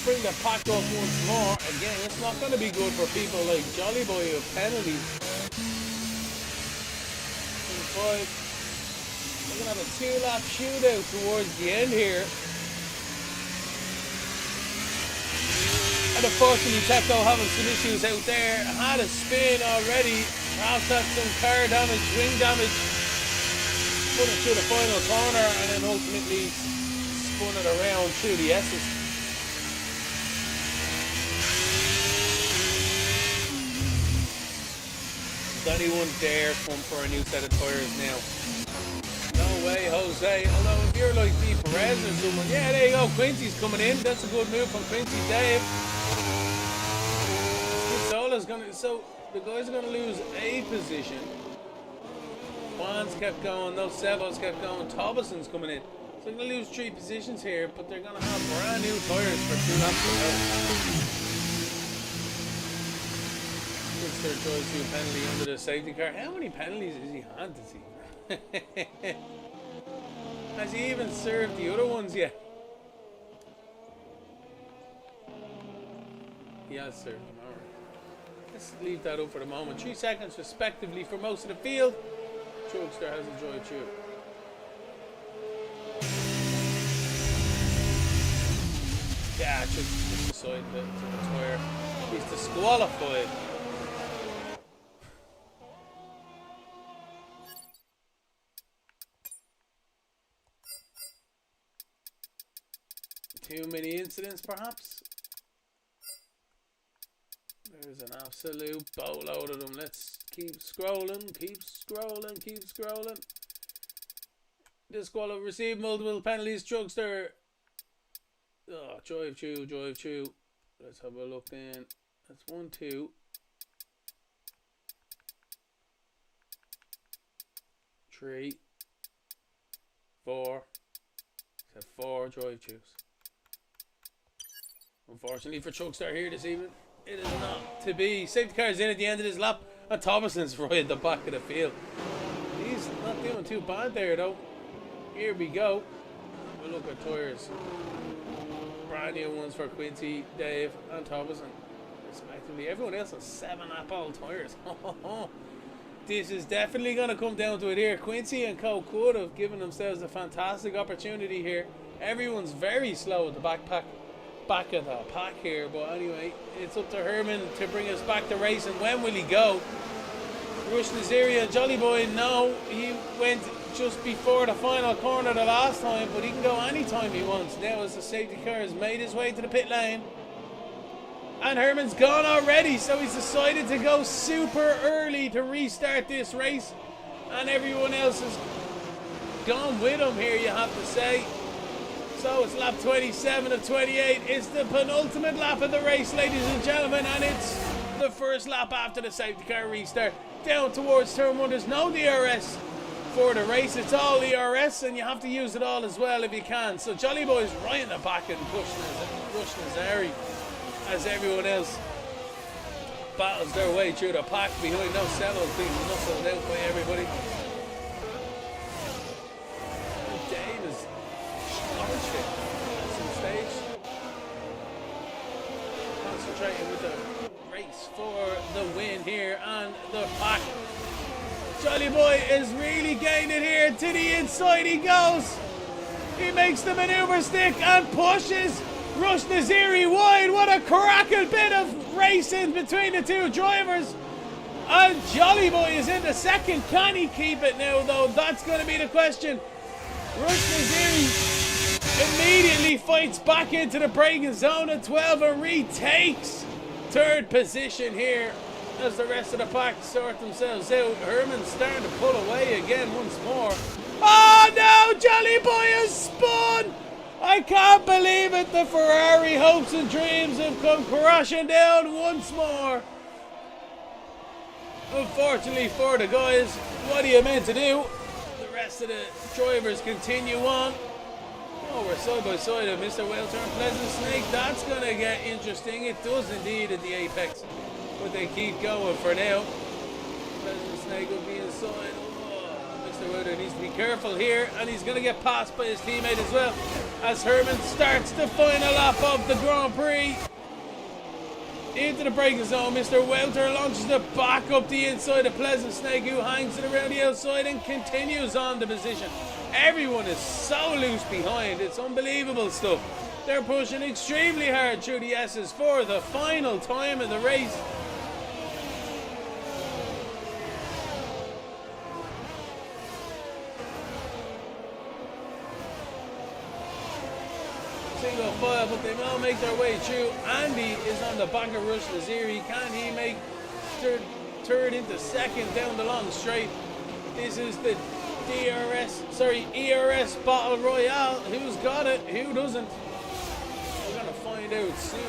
bring the pack up once more. Again, it's not going to be good for people like Jolly Boy with penalties. 5. We're going to have a 2-lap shootout towards the end here. And unfortunately, Teco having some issues out there. Had a spin already. Perhaps had some car damage, wing damage. Put it through the final corner and then ultimately spun it around through the S's. Does anyone dare come for a new set of tyres now? No way, Jose. Although if you're like D. Perez or someone, yeah, there you go. Quincy's coming in. That's a good move from Quincy. Dave. So the guys are going to lose a position. Juan's kept going, no, Sebos kept going, Tobison's coming in. So they're going to lose 3 positions here, but they're going to have brand new tyres for 2 laps to go. It's their choice to penalty under the safety car. How many penalties has he had this evening? Has he even served the other ones yet? He has served them. Let's leave that up for the moment. 3 seconds respectively for most of the field. Chokester has enjoyed through. Yeah, just decide to retire. He's disqualified. Too many incidents, perhaps? There's an absolute boatload of them. Let's keep scrolling, keep scrolling, keep scrolling. Disqualified, received multiple penalties. Chugster. Oh, drive through. Let's have a look then. That's 1, 2. 3. 4. Said 4 drive throughs. Unfortunately for Chugster here this evening, it is not to be. Safety car is in at the end of this lap, and Thomason's right at the back of the field. He's not doing too bad there though. Here we go. We'll look at tyres. Brand new ones for Quincy, Dave, and Thomason, respectively. Everyone else has 7-lap old tyres. This is definitely going to come down to it here. Quincy and Co could have given themselves a fantastic opportunity here. Everyone's very slow at the back of the pack here, but anyway, it's up to Herman to bring us back to racing. When will he go? Rush Nazaria and Jolly Boy, no, he went just before the final corner the last time, but he can go anytime he wants now as the safety car has made his way to the pit lane. And Herman's gone already, so he's decided to go super early to restart this race, and everyone else has gone with him here, you have to say. So it's lap 27 of 28. It's the penultimate lap of the race, ladies and gentlemen, and it's the first lap after the safety car restart. Down towards turn 1, there's no DRS for the race. It's all ERS, and you have to use it all as well if you can. So Jolly Boy's right in the back and pushing Azari as everyone else battles their way through the pack behind those cellos being muscled out by everybody. Dave is scorched it at some stage. Concentrating with the race for the win here and the pack. Jolly Boy is really gaining here. To the inside he goes. He makes the maneuver stick and pushes Rush Naziri wide. What a cracking bit of racing between the two drivers. And Jolly Boy is in the second. Can he keep it now, though? That's going to be the question. Rush Naziri immediately fights back into the braking zone at 12 and retakes third position here as the rest of the pack sort themselves out. Herman's starting to pull away again once more. Oh no! Jolly Boy has spun! I can't believe it. The Ferrari hopes and dreams have come crashing down once more. Unfortunately for the guys, what are you meant to do? The rest of the drivers continue on. Oh, we're side by side of Mr. Welter and Pleasant Snake. That's going to get interesting. It does indeed at the apex. But they keep going for now. Pleasant Snake will be inside. Oh, Mr. Welter needs to be careful here. And he's going to get passed by his teammate as well. As Herman starts the final lap of the Grand Prix. Into the braking zone, Mr. Welter launches it back up the inside of Pleasant Snake, who hangs it around the outside and continues on the position. Everyone is so loose behind, it's unbelievable stuff. They're pushing extremely hard through the S's for the final time in the race. Single file, but they will make their way through. Andy is on the back of Rush Naziri. Can he make third into second down the long straight? This is the ERS Battle Royale. Who's got it? Who doesn't? We're going to find out soon.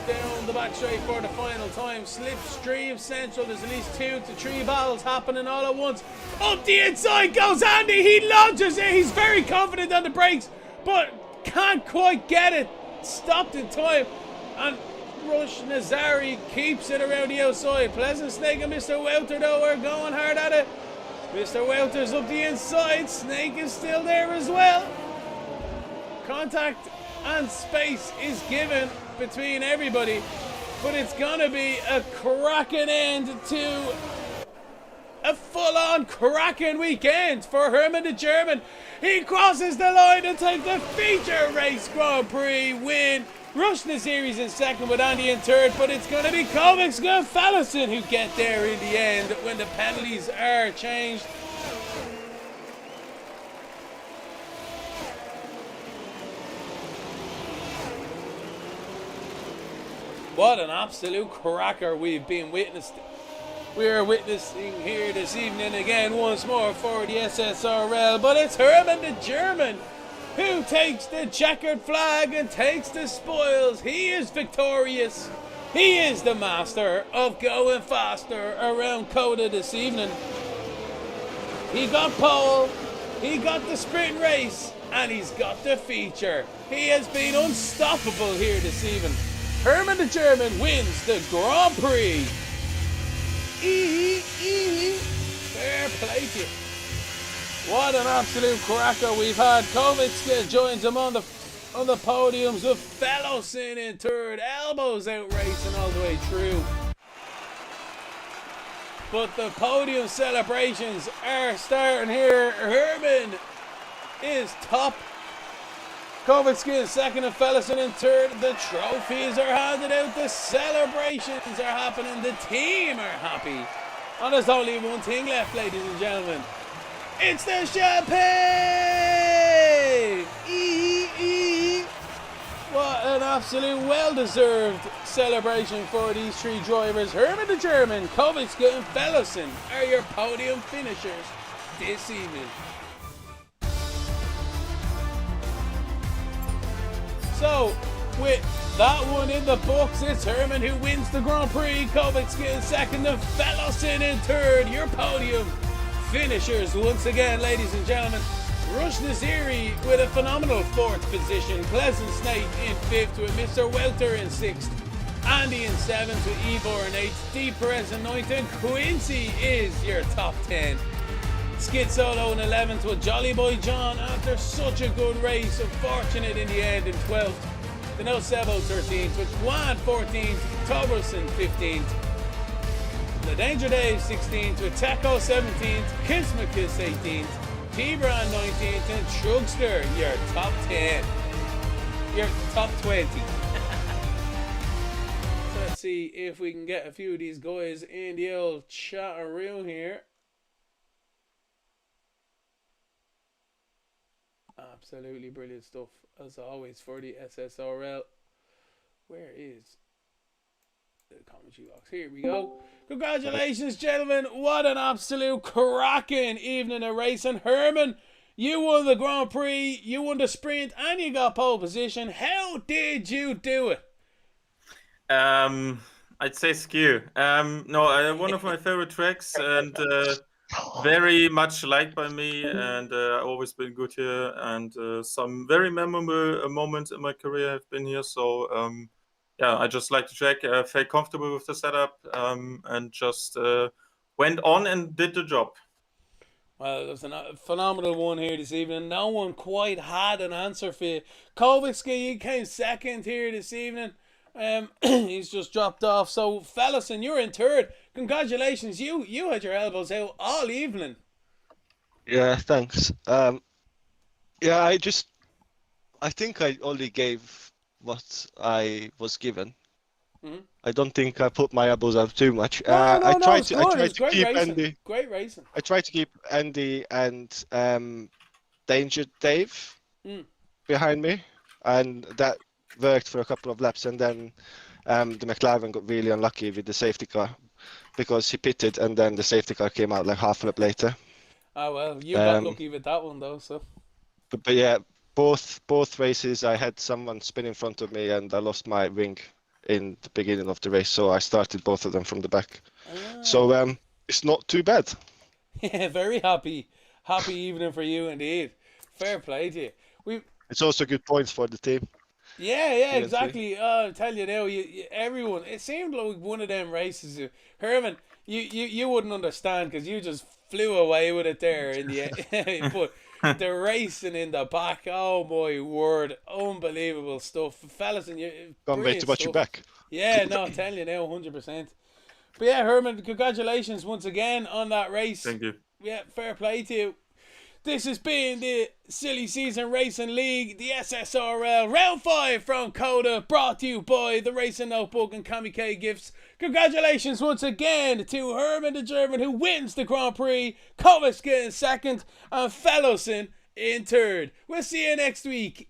Down the back straight for the final time. Slipstream Central. There's at least 2 to 3 battles happening all at once. Up the inside goes Andy. He launches it. He's very confident on the brakes, but can't quite get it stopped in time, and Rush Nazari keeps it around the outside. Pleasant Snake and Mr. Welter though are going hard at it. Mr. Welter's up the inside. Snake is still there as well. Contact and space is given between everybody, but it's gonna be a cracking end to a full-on cracking weekend for Herman the German. He crosses the line to take the feature race Grand Prix win. Rush Naziri's in second with Andy in third, but it's going to be KamiKayGifts who get there in the end when the penalties are changed. What an absolute cracker we've been witnessing. We are witnessing here this evening again once more for the SSRL, but it's Herman the German who takes the checkered flag and takes the spoils. He is victorious. He is the master of going faster around COTA this evening. He got pole, he got the sprint race, and he's got the feature. He has been unstoppable here this evening. Herman the German wins the Grand Prix. Fair play to you. What an absolute cracker we've had. KamiKayGifts joins him on the podiums with Fellowson in third. Elbows out racing all the way through. But the podium celebrations are starting here. Herman is top. KamiKayGifts second and Fellowson in third. The trophies are handed out. The celebrations are happening. The team are happy. And there's only one thing left, ladies and gentlemen. It's the champagne! What an absolute well-deserved celebration for these three drivers. Herman the German, KamiKayGifts and Fellowson are your podium finishers this evening. So, with that one in the books, it's Herman who wins the Grand Prix, Kovac in second, and Fellowson in third. Your podium finishers once again, ladies and gentlemen. Rush Naziri with a phenomenal fourth position. Pleasant Snake in fifth with Mr. Welter in sixth. Andy in seventh with Ivor in eighth. D. Perez in ninth. And Quincy is your top 10. Skid Solo in 11th with Jolly Boy John after such a good race. Unfortunate in the end in 12th. The No Sebo 13th with Quan 14th. Toberson 15th. The Danger Dave 16th with Teco 17th. Kismakiss 18th. T-Bron 19th, and Trugster, your top 10. Your top 20. So let's see if we can get a few of these guys in the old chat room here. Absolutely brilliant stuff, as always, for the SSRL. Where is the commentary box? Here we go. Congratulations, gentlemen. What an absolute cracking evening of racing. Herman, you won the Grand Prix, you won the sprint, and you got pole position. How did you do it? I'd say skew. No, one of my favorite tracks, and very much liked by me, and always been good here, and some very memorable moments in my career have been here. So yeah, I just like the track, felt comfortable with the setup, and just went on and did the job. Well, it was a phenomenal one here this evening. No one quite had an answer for you. Kovacsky, you came second here this evening. He's just dropped off. So, Fellowson, you're in third. Congratulations. You had your elbows out all evening. Yeah, thanks. Yeah, I think I only gave what I was given. Mm-hmm. I don't think I put my elbows out too much. I tried to keep Andy. Great racing. I tried to keep Andy and Danger Dave behind me, and that worked for a couple of laps. And then the McLaren got really unlucky with the safety car because he pitted, and then the safety car came out like half a lap later. Oh well, you got lucky with that one though. So. But yeah, both races I had someone spin in front of me, and I lost my wing in the beginning of the race, so I started both of them from the back. So it's not too bad. Yeah, very happy evening for you indeed. Fair play to you. It's also good points for the team. Yeah, exactly. I'll tell you now, everyone. It seemed like one of them races. Herman, you wouldn't understand because you just flew away with it there in the end. But the racing in the back, oh my word, unbelievable stuff, fellas, and you. Can't wait to watch you back. Yeah, no, I'm telling you now, 100%. But yeah, Herman, congratulations once again on that race. Thank you. Yeah, fair play to you. This has been the Silly Season Racing League, the SSRL Round 5 from COTA, brought to you by the Racing Notebook and KamiKayGifts. Congratulations once again to Herman the German, who wins the Grand Prix, Kovac in second, and Fellowson in third. We'll see you next week.